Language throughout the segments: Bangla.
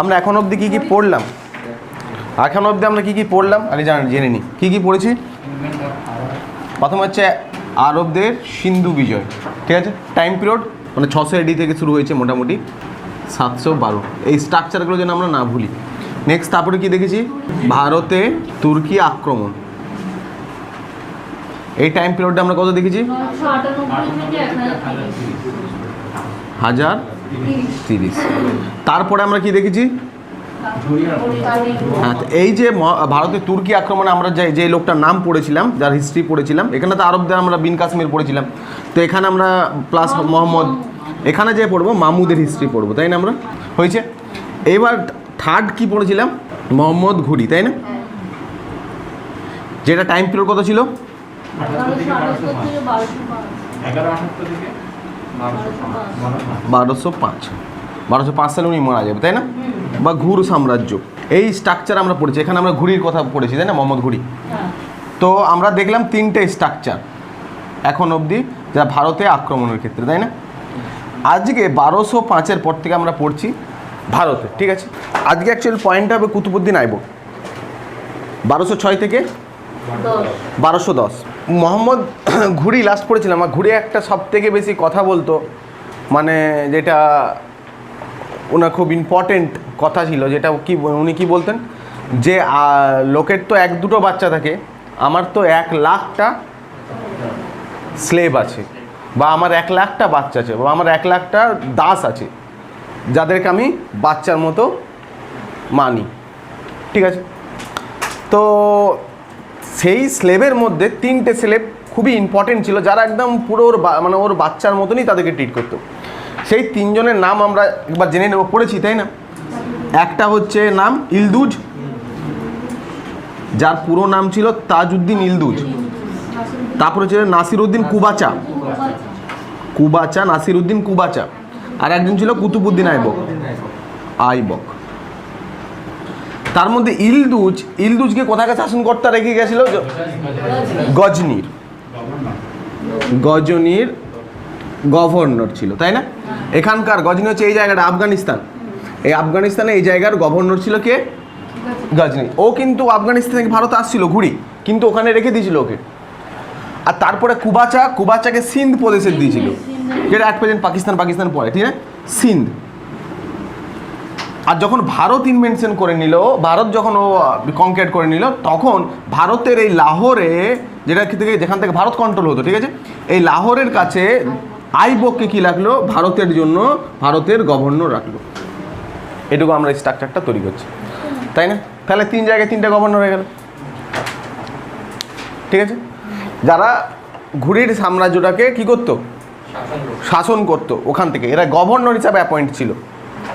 আমরা এখন অবধি কী কী পড়লাম, এখন অবধি আমরা কী কী পড়লাম আরে জেনে নিই কী কী পড়েছি। প্রথম হচ্ছে আরবদের সিন্ধু বিজয়, ঠিক আছে। টাইম পিরিয়ড মানে 600 AD থেকে শুরু হয়েছে মোটামুটি 712, এই স্ট্রাকচারগুলো যেন আমরা না ভুলি। নেক্সট তারপরে কি দেখেছি, ভারতে তুর্কি আক্রমণ, এই টাইম পিরিয়ডটা আমরা কত দেখেছি 1030। তারপরে আমরা কি দেখেছি, হ্যাঁ এই যে ভারতের তুর্কি আক্রমণে আমরা যে লোকটার নাম পড়েছিলাম, যার হিস্ট্রি পড়েছিলাম, এখানে তো আরবদের আমরা বিন কাশ্মীর পড়েছিলাম, তো এখানে আমরা প্লাস মোহাম্মদ, এখানে যে পড়বো মামুদের হিস্ট্রি পড়বো, তাই না আমরা হয়েছে। এবার থার্ড কি পড়েছিলাম, মোহাম্মদ ঘুরি, তাই না, যেটা টাইম পিরিয়ড কত ছিল 1205 সালে উনি মারা যাবে, তাই না, বা ঘুর সাম্রাজ্য, এই স্ট্রাকচার আমরা পড়েছি। এখানে আমরা ঘুরির কথা পড়েছি, তাই না, মোহাম্মদ ঘুরি। তো আমরা দেখলাম 3টে স্ট্রাকচার এখন অবধি যা ভারতে আক্রমণের ক্ষেত্রে, তাই না। আজকে 1205-এর পর থেকে আমরা পড়ছি ভারতে, ঠিক আছে। আজকে অ্যাকচুয়ালি পয়েন্টটা হবে কুতুবুদ্দিন আইবক, 1206 থেকে 1210। মোহাম্মদ ঘুরি লাস্ট পড়েছিলাম, আর ঘুরি একটা সব থেকে বেশি কথা বলতো, মানে যেটা ওনার খুব ইম্পর্টেন্ট কথা ছিল, যেটা কি উনি কি বলতেন যে লোকের তো 1-2টো বাচ্চা থাকে, আমার তো 1 লাখটা স্লেভ আছে, বা আমার 1 লাখটা বাচ্চা আছে, বা আমার 1 লাখটা দাস আছে, যাদেরকে আমি বাচ্চার মতো মানি, ঠিক আছে। তো সেই স্লেভের মধ্যে 3টে স্লেভ খুবই ইম্পর্টেন্ট ছিল, যারা একদম পুরো ওর মানে ওর বাচ্চার মতনই তাদেরকে ট্রিট করতো। সেই 3 জনের নাম আমরা একবার জেনে নেব, পড়েছি তাই না। একটা হচ্ছে নাম ইলদুজ, যার পুরো নাম ছিল তাজউদ্দিন ইলদুজ। তারপরে হচ্ছে নাসিরউদ্দিন কুবাচা, নাসিরউদ্দিন কুবাচা। আর একজন ছিল কুতুবুদ্দিন আইবক। তার মধ্যে ইলদুজকে কোথাকার শাসনকর্তা রেখে গেছিল, গজনির গভর্নর ছিল, তাই না। এখানকার গজনি হচ্ছে এই জায়গাটা আফগানিস্তান, এই আফগানিস্তানে এই জায়গার গভর্নর ছিল কে, গজনি। ও কিন্তু আফগানিস্তান থেকে ভারত আসছিল ঘুরি, কিন্তু ওখানে রেখে দিয়েছিল ওকে। আর তারপরে কুবাচাকে সিন্ধ প্রদেশে দিয়েছিল, যেটা এক প্রেজেন্ট পাকিস্তান পড়ে, ঠিক আছে, সিন্ধ। আর যখন ভারত ইনভেনশন করে নিল, ভারত যখন ও কনকেট করে নিল, তখন ভারতের এই লাহোরে, যেখান থেকে ভারত কন্ট্রোল হতো, ঠিক আছে, এই লাহোরের কাছে আইবককে কী রাখলো, ভারতের জন্য ভারতের গভর্নর রাখলো। এটুকু আমরা এই স্ট্রাকচারটা তৈরি করছি, তাই না। তাহলে 3 জায়গায় 3টে গভর্নর হয়ে গেল, ঠিক আছে। যারা ঘুরির সাম্রাজ্যটাকে কী করতো, শাসন করতো, ওখান থেকে এরা গভর্নর হিসাবে অ্যাপয়েন্ট ছিল,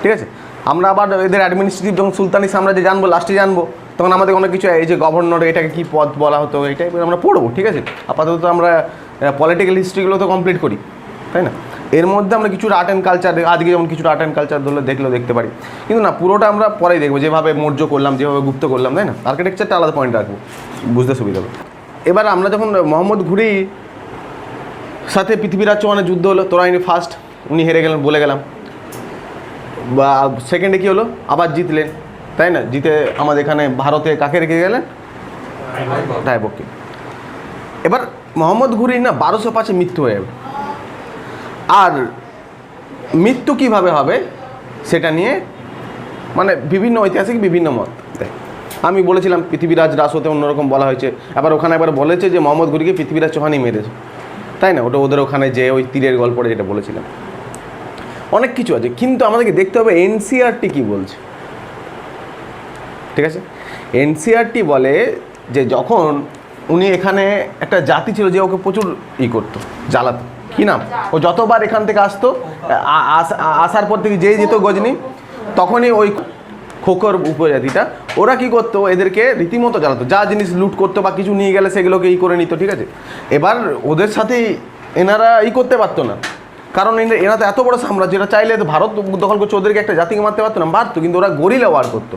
ঠিক আছে। আমরা আবার এদের অ্যাডমিনিস্ট্রেটিভ যখন সুলতানি সাম্রাজ্যে জানবো, লাস্টে জানবো, তখন আমাদের অনেক কিছু এই যে গভর্নর এটাকে কী পদ বলা হতো, এটাই আমরা পড়বো, ঠিক আছে। আপাতত আমরা পলিটিক্যাল হিস্ট্রিগুলো তো কমপ্লিট করি, তাই না। এর মধ্যে আমরা কিছু আর্ট অ্যান্ড কালচার, আজকে যেমন কিছু আর্ট অ্যান্ড কালচার ধরলে দেখতে পারি, কিন্তু না, পুরোটা আমরা পরেই দেখবো, যেভাবে মৌর্য করলাম, যেভাবে গুপ্ত করলাম, তাই না। আর্কিটেকচারটা আলাদা পয়েন্ট রাখবো, বুঝতে সুবিধা হবে। এবার আমরা যখন মোহাম্মদ ঘুরি সাথে পৃথিবীরাজ চৌহানের যুদ্ধ হলো, তোরাইনি ফার্স্ট, উনি হেরে গেলেন বলে গেলাম, বা সেকেন্ডে কী হলো, আবার জিতলেন, তাই না। জিতে আমাদের এখানে ভারতে কাকে রেখে গেলেন, আইবককে। এবার মোহাম্মদ ঘুরি না 1205-এ মৃত্যু হয়ে যাবে। আর মৃত্যু কীভাবে হবে সেটা নিয়ে মানে বিভিন্ন ঐতিহাসিক বিভিন্ন মত দেয়। আমি বলেছিলাম পৃথিবীরাজ রাসোতে অন্যরকম বলা হয়েছে, আবার ওখানে একবার বলেছে যে মোহাম্মদ ঘুরিকে পৃথিবীরাজ চৌহানই মেরেছে, তাই না। ওটা ওদের ওখানে যে ওই তীরের গল্পটা যেটা বলেছিলাম, অনেক কিছু আছে। কিন্তু আমাদেরকে দেখতে হবে এনসিইআরটি কী বলছে, ঠিক আছে। এনসিইআরটি বলে যে যখন উনি এখানে একটা জাতি ছিল যে ওকে প্রচুর করতো, জ্বালাতো, কী নাম, ও যতবার এখান থেকে আসতো, আসার পর থেকে যেই যেত গজনি, তখনই ওই খোকর উপজাতিটা ওরা কী করতো, এদেরকে রীতিমতো জ্বালাতো, যা জিনিস লুট করতো বা কিছু নিয়ে গেলে সেগুলোকে করে নিত, ঠিক আছে। এবার ওদের সাথে এনারা করতে পারতো না, কারণ এরা তো এত বড় সাম্রাজ্য, এরা চাইলে তো ভারত দখল করছে, ওদেরকে একটা জাতিকে মারতে পারতো না, পারতো, কিন্তু ওরা গরিলা ওয়ার করতো,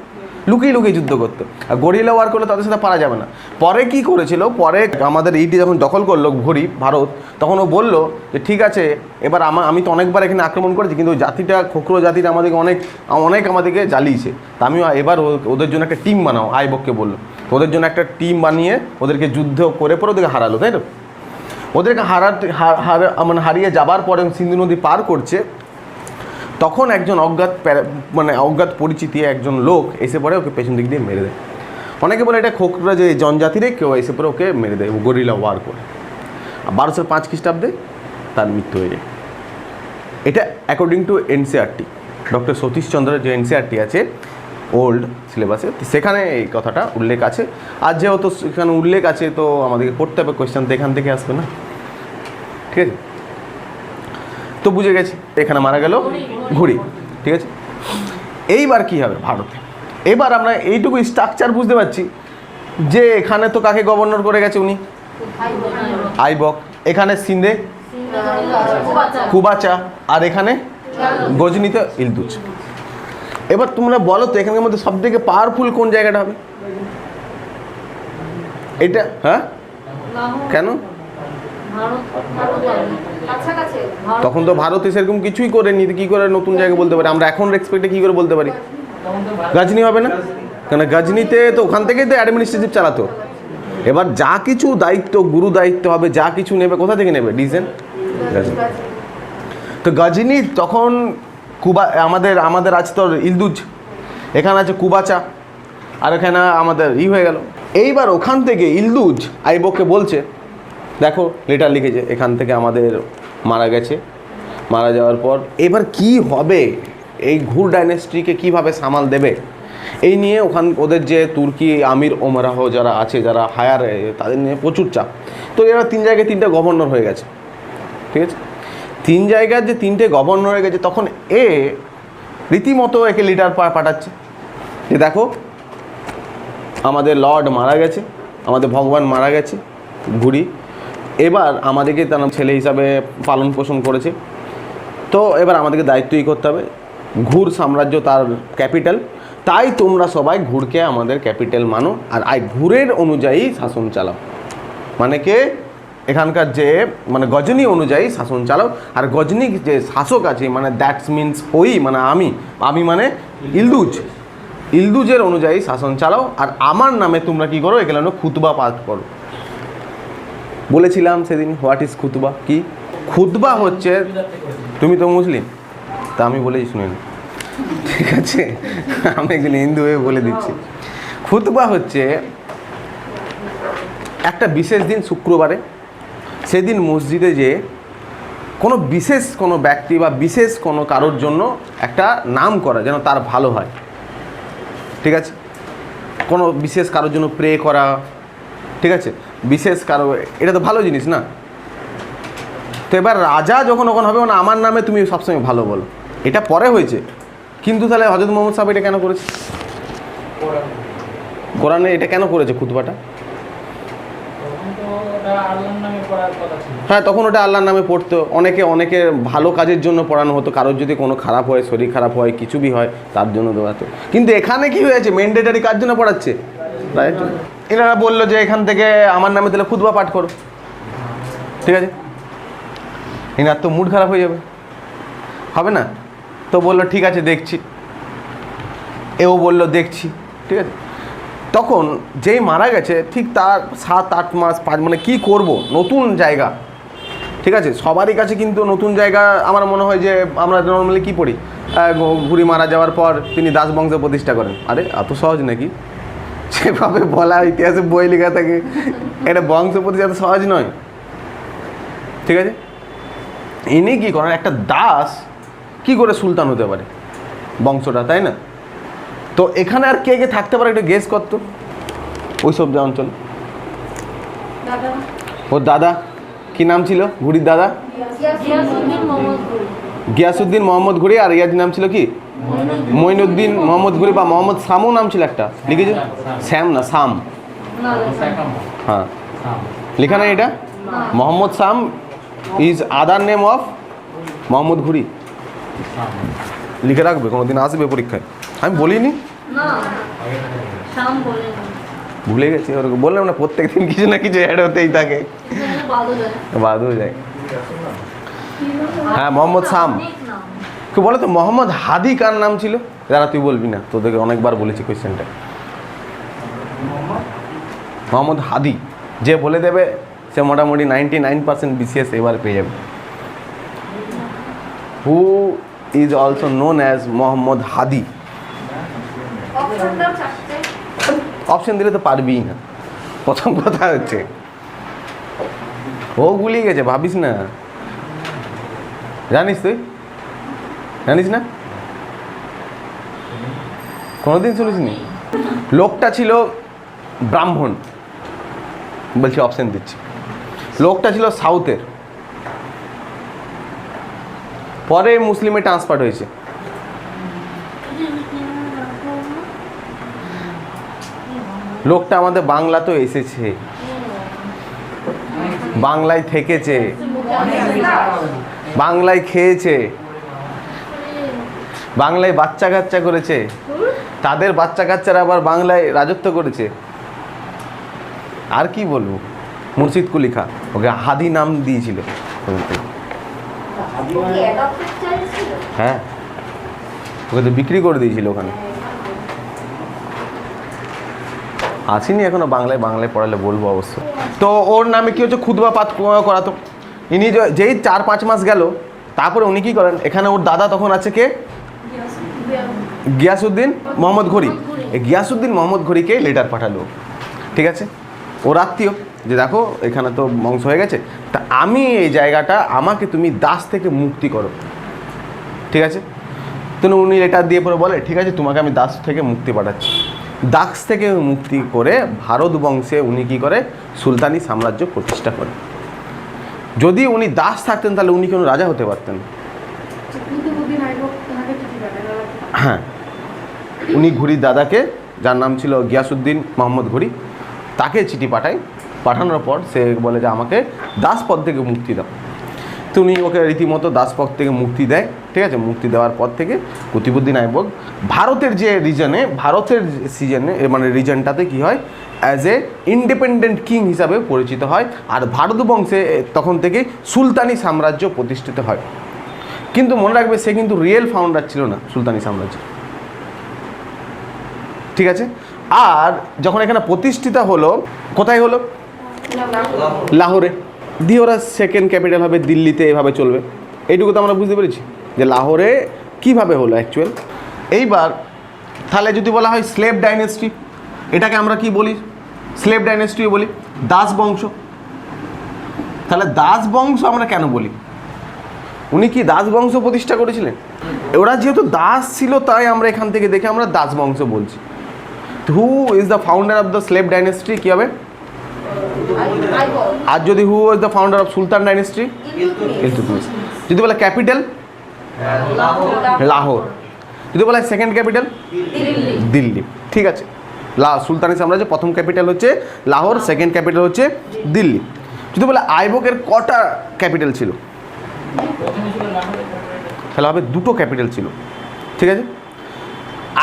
লুকিয়ে লুকিয়ে যুদ্ধ করতো। আর গরিলা ওয়ার করলে তাদের সাথে পারা যাবে না। পরে কি করেছিল, পরে আমাদের এইটি যখন দখল করলো ঘুরি ভারত, তখন ও বললো যে ঠিক আছে এবার আমি তো অনেকবার এখানে আক্রমণ করেছি, কিন্তু জাতিটা খোকরো জাতিটা আমাদেরকে অনেক আমাদেরকে জ্বালিয়েছে, তা আমি এবার ওদের জন্য একটা টিম বানাও। আইবককে বললো, ওদের জন্য একটা টিম বানিয়ে ওদেরকে যুদ্ধ করে পরে ওদেরকে হারালো, তাই তো? ওদেরকে হারিয়ে যাবার পরে সিন্ধু নদী পার করছে, তখন একজন অজ্ঞাত পরিচিতি একজন লোক এসে পড়ে ওকে পেছন দিক দিয়ে মেরে দেয়। অনেকে বলে এটা খোকরা যে জনজাতিরে কেউ এসে পড়ে ওকে মেরে দেয় গরিলা ওয়ার করে। 1205 খ্রিস্টাব্দে তার মৃত্যু হয়ে যায়। এটা অ্যাকর্ডিং টু এনসিআরটি, ডক্টর সতীশচন্দ্রের যে এনসিআরটি আছে ওল্ড সিলেবাসে, সেখানে এই কথাটা উল্লেখ আছে। আর যেহেতু সেখানে উল্লেখ আছে তো আমাদেরকে পড়তে হবে, কোয়েশ্চেন তো এখান থেকে আসবে না, ঠিক আছে? তো বুঝে গেছি এখানে মারা গেল ঘুরি, ঠিক আছে? এইবার কি হবে ভারতে? এবার আমরা এইটুকু স্ট্রাকচার বুঝতে পারছি যে এখানে তো কাকে গভর্নর করে গেছে উনি, আইবক। এখানে সিন্ধে কুবাচা, আর এখানে গজনিতে ইলদুজ। এবার তোমরা বলো তো এখানের মধ্যে সব থেকে পাওয়ারফুল কোন জায়গাটা হবে? এটা হ্যাঁ কেন? তখন তো ভারতে সেরকম কিছুই করেনি, কি করে নতুন জায়গা বলতে পারি আমরা? এখন রেসপেক্টে কি করে বলতে পারি? গাজনি হবে না, কেন গাজনিতে তো ওখান থেকেই তো অ্যাডমিনিস্ট্রেটিভ চালাতো। এবার যা কিছু দায়িত্ব, গুরু দায়িত্ব হবে, যা কিছু নেবে কোথা থেকে নেবে? ডিসেন গাজনি। তো গাজনি তখন আমাদের আছে তো ইলদুজ, এখানে আছে কুবাচা, আর এখানে আমাদের হয়ে গেল। এইবার ওখান থেকে ইলদুজ আইবককে বলছে দেখো লেটার লিখেছে, এখান থেকে আমাদের মারা গেছে, মারা যাওয়ার পর এবার কি হবে, এই ঘুর ডাইনেস্টিকে কিভাবে সামাল দেবে, এই নিয়ে ওদের যে তুর্কি আমির ওমরাহ যারা আছে, যারা হায়ার, তাদের নিয়ে প্রচুর চাপ। তো এরা 3 জায়গায় 3টা গভর্নর হয়ে গেছে, ঠিক আছে? 3 জায়গার যে 3টে গভর্নর হয়ে গেছে, তখন রীতিমতো একে লিডার পাঠাচ্ছে যে দেখো আমাদের লর্ড মারা গেছে, আমাদের ভগবান মারা গেছে ঘুরি, এবার আমাদেরকে তার ছেলে হিসাবে পালন পোষণ করেছে, তো এবার আমাদেরকে দায়িত্বই করতে হবে। ঘুর সাম্রাজ্য তার ক্যাপিটাল, তাই তোমরা সবাই ঘুরকে আমাদের ক্যাপিটাল মানো, আর ঘুরের অনুযায়ী শাসন চালাও। মানে কে এখানকার যে গজনি অনুযায়ী শাসন চালাও। আর গজনি যে শাসক আছে মানে দ্যাটস মিনস মানে আমি মানে ইলদুজের অনুযায়ী শাসন চালাও। আর আমার নামে তোমরা কি করো, এখানে খুতবা পাঠ করো। বলেছিলাম সেদিন হোয়াট ইজ খুতবা কি? খুতবা হচ্ছে, তুমি তো মুসলিম, তা আমি বলেছি শুনে নি, ঠিক আছে? আমি একজন হিন্দু হয়ে বলে দিচ্ছি। খুতবা হচ্ছে একটা বিশেষ দিন শুক্রবারে, সেদিন মসজিদে যে বিশেষ কোনো ব্যক্তি বা বিশেষ কোনো কারোর জন্য একটা নাম করা, যেন তার ভালো হয়, ঠিক আছে? কোনো বিশেষ কারোর জন্য প্রে করা, ঠিক আছে? বিশেষ কারো, এটা তো ভালো জিনিস না? তো এবার রাজা যখন ওখানে হবে আমার নামে তুমি সবসময় ভালো বলো, এটা পরে হয়েছে। কিন্তু তাহলে হযরত মুহাম্মদ সাহেব এটা কেন করেছে? কোরআনে এটা কেন করেছে খুতবাটা? হ্যাঁ, তখন ওটা আল্লাহর নামে পড়তো। অনেকে ভালো কাজের জন্য পড়ানো হতো, কারোর যদি কোনো খারাপ হয়, শরীর খারাপ হয়, কিছু বি হয়, তার জন্য দেওয়াতো। কিন্তু এখানে কি হয়েছে, ম্যান্ডেটারি কার জন্য পড়াচ্ছে? রাইট। এনারা বললো যে এখান থেকে আমার নামে তাহলে খুতবা পাঠ করো, ঠিক আছে? এনার তো মুড খারাপ হয়ে যাবে, হবে না? তো বললো ঠিক আছে দেখছি, এও বললো দেখছি, ঠিক আছে? তখন যেই মারা গেছে ঠিক তার 7-8 মাস 5 কি করব, নতুন জায়গা, ঠিক আছে? সবারই কাছে কিন্তু নতুন জায়গা। আমার মনে হয় যে আমরা নর্মালি কী পড়ি, ঘুরি মারা যাওয়ার পর তিনি দাস বংশ প্রতিষ্ঠা করেন। আরে এত সহজ নাকি? সেভাবে বলা ইতিহাসে বই লেখা থাকে, এটা বংশ প্রতিষ্ঠা এত সহজ নয়, ঠিক আছে? ইনি কী করেন, একটা দাস কি করে সুলতান হতে পারে বংশটা, তাই না? তো এখানে আর কে কে থাকতে পারে একটু গেস করতো ওই সব অঞ্চলে? ওর দাদা কি নাম ছিল ঘুরির দাদা? গিয়াসউদ্দিন মোহাম্মদ ঘুরি। আর ইয়ার নাম ছিল কি? মঈনুদ্দিন মোহাম্মদ ঘুরি, বা মোহাম্মদ সামও নাম ছিল একটা, লিখেছে শ্যাম না সাম? হ্যাঁ, লেখা নাই এটা। মোহাম্মদ সাম is other name of Mohammad ঘুরি, লিখে রাখবে, কোনোদিন আসবে পরীক্ষায়। আমি বলিনি। না শাম বলে না ভুলে গেছি, ওর বললাম না প্রত্যেকদিন কিছু না কিছু অ্যাড হতেই থাকে, বাদও যায়। হ্যাঁ মোহাম্মদ শাম। কি বলো তো মোহাম্মদ হাদি কার নাম ছিল? যারা তুই বলবি না, তোদেরকে অনেকবার বলেছি কোয়েশ্চেনটা। মোহাম্মদ হাদি যে বলে দেবে সে মোটামুটি 99% BCS এবার পেয়ে যাবে। Who is also known as Mohammad Hadi. Option দিলে তো পারবিই না, প্রথম কথা হচ্ছে ও গুলিয়ে গেছে, ভাবিস না। জানিস তুই? জানিস না? কোনোদিন শুনিস নি? লোকটা ছিল ব্রাহ্মণ, বলছি অপশন দিচ্ছি। লোকটা ছিল সাউথের, পরে মুসলিমে ট্রান্সফার হয়েছে। লোকটা আমাদের বাংলাতেও এসেছে, বাংলায় থেকেছে, বাংলায় খেয়েছে, বাংলায় বাচ্চা কাচ্চা করেছে, তাদের বাচ্চা কাচ্চারা আবার বাংলায় রাজত্ব করেছে। আর কি বলবো, মুর্শিদ কুলি খা, ওকে হাদি নাম দিয়েছিল। হ্যাঁ, ওকে তো বিক্রি করে দিয়েছিল ওখানে। আসিনি এখনো বাংলায়, বাংলায় পড়ালে বলবো অবশ্য। তো ওর নামে কি হচ্ছে, খুদবা পাঠ করাতো। ইনি যেই 4-5 মাস গেল, তারপরে উনি কী করেন, এখানে ওর দাদা তখন আছে কে, গিয়াসউদ্দিন মোহাম্মদ ঘড়ি। এই গিয়াসউদ্দিন মোহাম্মদ ঘড়িকে লেটার পাঠালো, ঠিক আছে, ওর আত্মীয়, যে দেখো এখানে তো বংশ হয়ে গেছে, তা আমি এই জায়গাটা, আমাকে তুমি দাস থেকে মুক্তি করো, ঠিক আছে। তো উনি লেটার দিয়ে পরে বলে ঠিক আছে তোমাকে আমি দাস থেকে মুক্তি পাঠাচ্ছি। দাস থেকে মুক্তি করে ভারত বংশে উনি কী করে, সুলতানি সাম্রাজ্য প্রতিষ্ঠা করে। যদি উনি দাস থাকতেন তাহলে উনি কোনো রাজা হতে পারতেন। হ্যাঁ, উনি ঘুরির দাদাকে, যার নাম ছিল গিয়াসউদ্দিন মোহাম্মদ ঘড়ি, তাকে চিঠি পাঠায়। পাঠানোর পর সে বলে যে আমাকে দাসপদ থেকে মুক্তি দাও। তো উনি ওকে রীতিমতো দাসপদ থেকে মুক্তি দেয়, ঠিক আছে। মুক্তি দেওয়ার পর থেকে কুতুবউদ্দিন আইবক ভারতের যে রিজনে, ভারতের সিজনে মানে রিজনটাতে কী হয়, অ্যাজ এ ইন্ডিপেন্ডেন্ট কিং হিসাবে পরিচিত হয়। আর ভারত বংশে তখন থেকে সুলতানি সাম্রাজ্য প্রতিষ্ঠিত হয়। কিন্তু মনে রাখবে সে কিন্তু রিয়েল ফাউন্ডার ছিল না সুলতানি সাম্রাজ্য, ঠিক আছে। আর যখন এখানে প্রতিষ্ঠিত হলো, কোথায় হলো, লাহোরে। দিয়ে ওরা সেকেন্ড ক্যাপিটাল হবে দিল্লিতে, এভাবে চলবে। এইটুকু তো আমরা বুঝতে পেরেছি যে লাহোরে কীভাবে হলো অ্যাকচুয়াল। এইবার তাহলে যদি বলা হয় স্লেভ ডাইনেস্টি, এটাকে আমরা কি বলি, স্লেভ ডাইনেস্টি বলি, দাস বংশ। তাহলে দাস বংশ আমরা কেন বলি, উনি কি দাস বংশ প্রতিষ্ঠা করেছিলেন? ওরা যেহেতু দাস ছিল তাই আমরা এখান থেকে দেখে আমরা দাস বংশ বলছি। Who is the founder of the slave dynasty, কী হবে? আর যদি who is the founder of sultan dynasty, Iltutmish. যদি বলে ক্যাপিটাল, লাহোর। যদি বলে সেকেন্ড ক্যাপিটাল, দিল্লি, ঠিক আছে। সুলতানি সাম্রাজ্যের প্রথম ক্যাপিটাল হচ্ছে লাহোর, সেকেন্ড ক্যাপিটাল হচ্ছে দিল্লি। যদি বলে আইবকের কটা ক্যাপিটাল ছিল, তাহলে হবে দুটো ক্যাপিটাল ছিল, ঠিক আছে।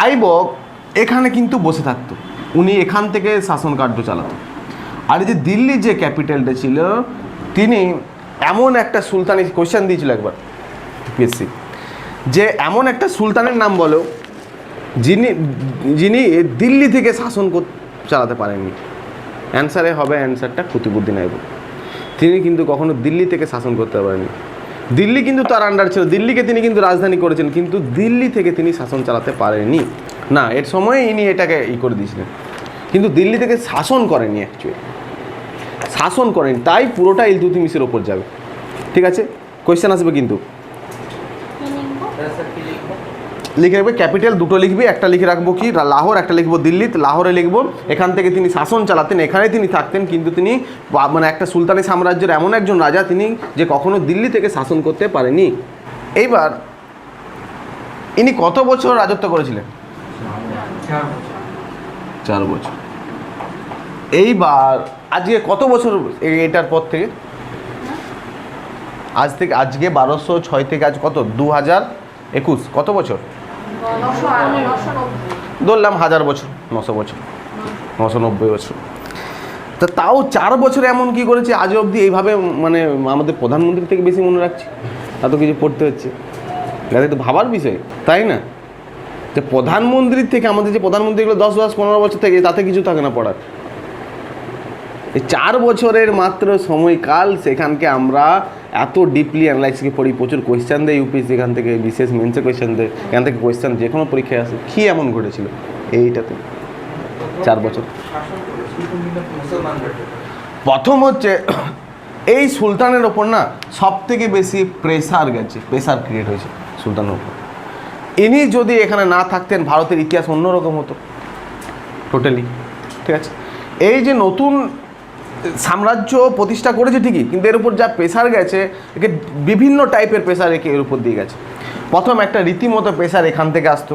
আইবক এখানে কিন্তু বসে থাকতো, উনি এখান থেকে শাসন কার্য চালাতো। আর এই যে দিল্লি যে ক্যাপিটালটা ছিল, তিনি এমন একটা সুলতানি, কোয়েশ্চেন দিয়েছিল একবার পিএসসি, যে এমন একটা সুলতানের নাম বলো যিনি দিল্লি থেকে শাসন চালাতে পারেননি। অ্যান্সারে হবে, অ্যান্সারটা কুতুবউদ্দিন আইবক। তিনি কিন্তু কখনো দিল্লি থেকে শাসন করতে পারেননি। দিল্লি কিন্তু তার আন্ডার ছিল, দিল্লিকে তিনি কিন্তু রাজধানী করেছেন, কিন্তু দিল্লি থেকে তিনি শাসন চালাতে পারেননি। না, এর সময় ইনি এটাকে করে দিয়েছিলেন, কিন্তু দিল্লি থেকে শাসন করেনি, অ্যাকচুয়ালি শাসন করেন, তাই পুরোটা ইলতুৎমিশের ওপর যাবে, ঠিক আছে। কোয়েশ্চেন আসবে কিন্তু, লিখে রাখবে ক্যাপিটাল দুটো লিখবি, একটা লিখে রাখবো কি লাহোর, একটা লিখবো দিল্লি। লাহোরে লিখবো এখান থেকে তিনি শাসন চালাতেন, এখানে তিনি থাকতেন, কিন্তু তিনি মানে একটা সুলতানি সাম্রাজ্যের এমন একজন রাজা তিনি যে কখনো দিল্লি থেকে শাসন করতে পারেনি। এইবার ইনি কত বছর রাজত্ব করেছিলেন? 4 বছর। এইবার আজকে কত বছর এটার পর থেকে, আজকে 1206 থেকে আজ কত 2021, কত বছর? ধরলাম 1000 বছর, 900 বছর, 990 বছর। তা তাও 4 বছরে এমন কি করেছে আজ অবধি এইভাবে, মানে আমাদের প্রধানমন্ত্রী থেকে বেশি মনে রাখছি, এত কিছু পড়তে হচ্ছে। এটা তো ভাবার বিষয়, তাই না? যে প্রধানমন্ত্রীর থেকে, আমাদের যে প্রধানমন্ত্রীগুলো 10-15 বছর থেকে, তাতে কিছু থাকে না পড়ার। এই 4 বছরের মাত্র সময়কাল, সেখানকে আমরা এত ডিপলি অ্যানালাইসিসকে পড়ি, প্রচুর কোয়েশ্চেন দেয় ইউপিএসসি এখান থেকে, বিশেষ মেন্সে কোয়েশ্চেন দেয় এখান থেকে, কোয়েশ্চেন যে কোনো পরীক্ষায় আসে। কী এমন ঘটেছিল এইটাতে 4 বছর? প্রথম হচ্ছে এই সুলতানের ওপর না সব থেকে বেশি প্রেসার গেছে, প্রেসার ক্রিয়েট হয়েছে সুলতানের ওপর। ইনি যদি এখানে না থাকতেন, ভারতের ইতিহাস অন্যরকম হতো টোটালি, ঠিক আছে? এই যে নতুন সাম্রাজ্য প্রতিষ্ঠা করেছে ঠিকই, কিন্তু এর উপর যা প্রেসার গেছে, একে বিভিন্ন টাইপের প্রেসার একে এর উপর দিয়ে গেছে। প্রথম একটা রীতিমতো প্রেসার এখান থেকে আসতো,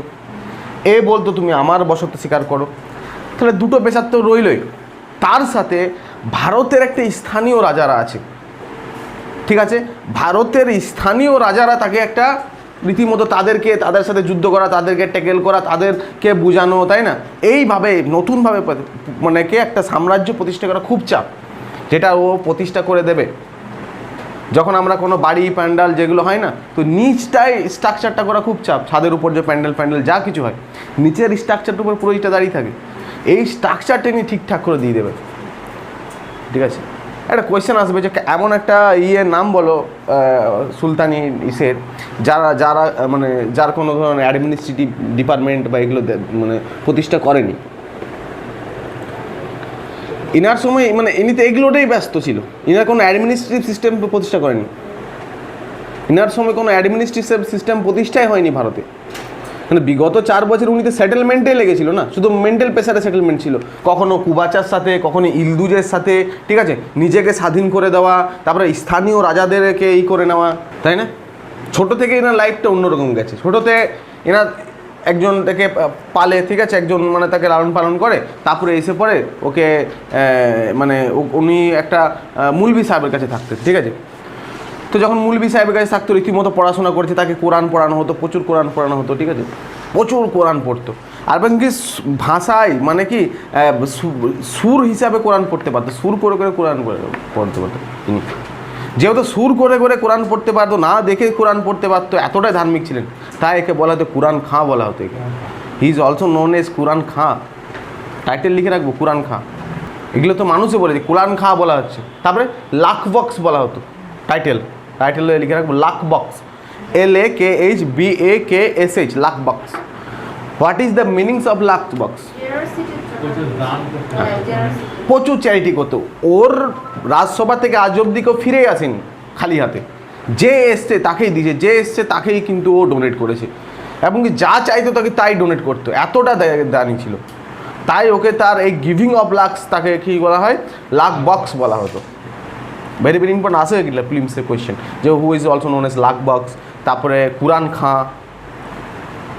এ বলতো তুমি আমার বসতি স্বীকার করো, তাহলে দুটো প্রেসার তো রইলই। তার সাথে ভারতের একটা স্থানীয় রাজারা আছে, ঠিক আছে? ভারতের স্থানীয় রাজারা তাকে একটা রীতিমতো তাদের সাথে যুদ্ধ করা, তাদেরকে ট্যাকেল করা, তাদেরকে বোঝানো, তাই না? এইভাবে নতুনভাবে মানে একটা সাম্রাজ্য প্রতিষ্ঠা করা খুব চাপ, যেটা ও প্রতিষ্ঠা করে দেবে। যখন আমরা কোনো বাড়ি প্যান্ডেল যেগুলো হয় না, তো নিচটায় স্ট্রাকচারটা করা খুব চাপ, ছাদের উপর যে প্যান্ডেল যা কিছু হয়, নিচের স্ট্রাকচারটার উপর পুরো এটা দাঁড়িয়ে থাকে। এই স্ট্রাকচারটা নিয়ে ঠিকঠাক করে দিয়ে দেবে, ঠিক আছে? একটা কোয়েশ্চেন আসবে যে এমন একটা নাম বলো সুলতানি ইসের, যারা মানে যার কোনো ধরনের অ্যাডমিনিস্ট্রেটিভ ডিপার্টমেন্ট বা এগুলো মানে প্রতিষ্ঠা করেনি। ইনার সময় মানে ইনি তো এগুলোটাই ব্যস্ত ছিল, ইনার কোনো অ্যাডমিনিস্ট্রেটিভ সিস্টেম প্রতিষ্ঠা করেনি। ইনার সময় কোনো অ্যাডমিনিস্ট্রেটিভ সিস্টেম প্রতিষ্ঠাই হয়নি ভারতে। মানে বিগত 4 বছর উনি তো সেটেলমেন্টে লেগেছিল না, শুধু মেন্টাল প্রেসারে সেটেলমেন্ট ছিল, কখনো কুবাচার সাথে, কখনো ইলদুজের সাথে, ঠিক আছে? নিজেকে স্বাধীন করে দেওয়া, তারপরে স্থানীয় রাজাদেরকে করে নেওয়া, তাই না? ছোটো থেকে এনার লাইফটা অন্যরকম গেছে। ছোটোতে এনার একজন তাকে পালে, ঠিক আছে, একজন মানে তাকে লালন পালন করে, তারপরে এসে পড়ে ওকে মানে উনি একটা মুলবি সাহেবের কাছে থাকতেন, ঠিক আছে? তো যখন মুলবি সাহেবের কাছে থাকতো, রীতিমতো পড়াশোনা করেছে, তাকে কোরআন পড়ানো হতো, প্রচুর কোরআন পড়ানো হতো, ঠিক আছে? প্রচুর কোরআন পড়তো। আর কি ভাষায় মানে কি সুর হিসাবে কোরআন পড়তে পারতো, সুর করে কোরআন পড়তে পারতো তিনি। যেহেতু সুর করে কোরআন পড়তে পারতো, না দেখে কোরআন পড়তে পারতো, এতটাই ধার্মিক ছিলেন, তাই একে বলা হতো কোরআন খাঁ বলা হতো একে। He is also known as Quran Khan. Title লিখে রাখবো কোরআন খাঁ, এগুলো তো মানুষে বলেছে, কোরআন খাঁ বলা হচ্ছে। তারপরে লাখ বক্স বলা হতো, টাইটেল লিখে রাখবো lakh box, LAKHBAKSH, lakh box. What is the meanings of lakh box? প্রচুর চ্যারিটি করতো। ওর রাজসভা থেকে আজ অব্দি কেউ ফিরে আসেনি খালি হাতে, যে এসছে তাকেই দিয়েছে, যে এসছে তাকেই কিন্তু ও ডোনেট করেছে, এবং যা চাইতো তাকে তাই ডোনেট করতো, এতটা দানি ছিল। তাই ওকে তার এই গিভিং অফ লাক্স, তাকে কী বলা হয়? লাখ বক্স বলা হতো। ভেরি ভেরি ইম্পর্টেন্ট আসে এগুলো ফিল্মসের কোয়েশ্চেন, যে who is also known as lakh box. তারপরে কোরআন খাঁ,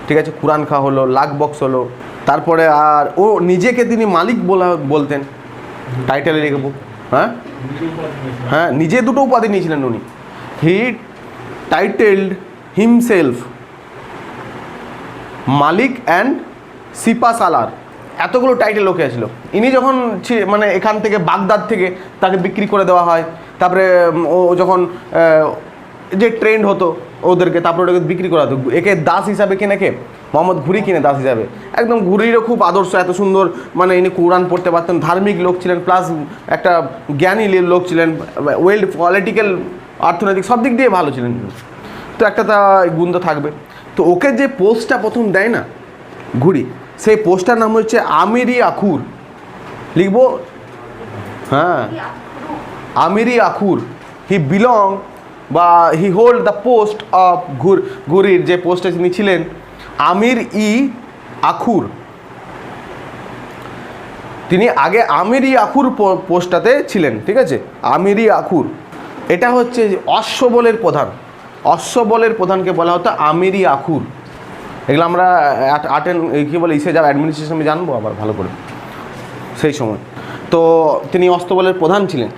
ঠিক আছে? কোরআন খাঁ হলো, লাখ বক্স হলো। তারপরে আর ও নিজেকে তিনি মালিক বলতেন, টাইটেলে লিখবো। হ্যাঁ, নিজে দুটো উপাধি নিয়েছিলেন উনি। হি টাইটেলড হিমসেলফ মালিক অ্যান্ড সিপা সালার, এতগুলো টাইটেল ওকে ছিল। ইনি যখন মানে এখান থেকে বাগদাদ থেকে তাকে বিক্রি করে দেওয়া হয়, তারপরে ও যখন যে ট্রেন্ড হতো ওদেরকে, তারপরে ওটাকে বিক্রি করা হতো, একে দাস হিসাবে কিনে মোহাম্মদ ঘুরি কিনে দাস হিসাবে। একদম ঘুরিরও খুব আদর্শ, এত সুন্দর, মানে ইনি কোরআন পড়তে পারতেন, ধার্মিক লোক ছিলেন, প্লাস একটা জ্ঞানী লোক ছিলেন, ওয়েল পলিটিক্যাল, অর্থনৈতিক সব দিক দিয়ে ভালো ছিলেন। তো একটা তা গুণ তো থাকবে। তো ওকে যে পোস্টটা প্রথম দেয় না ঘুরি, সেই পোস্টটার নাম হচ্ছে আমিরি আখুর। লিখবো, হ্যাঁ, আমিরি আখুর। হি বিলং বা হি হোল্ড দ্য পোস্ট অফ ঘুরির যে পোস্টে তিনি ছিলেন, আমির ই আখুর। তিনি আগে আমিরি আখুর পোস্টটাতে ছিলেন, ঠিক আছে? আমিরি আখুর, এটা হচ্ছে অশ্ববলের প্রধান। অশ্ববলের প্রধানকে বলা হতো আমিরি আখুর। এগুলো আমরা কী বলে ইসে যাবো অ্যাডমিনিস্ট্রেশনে জানবো আবার ভালো করে সেই সময়। তো তিনি অশ্ববলের প্রধান ছিলেন।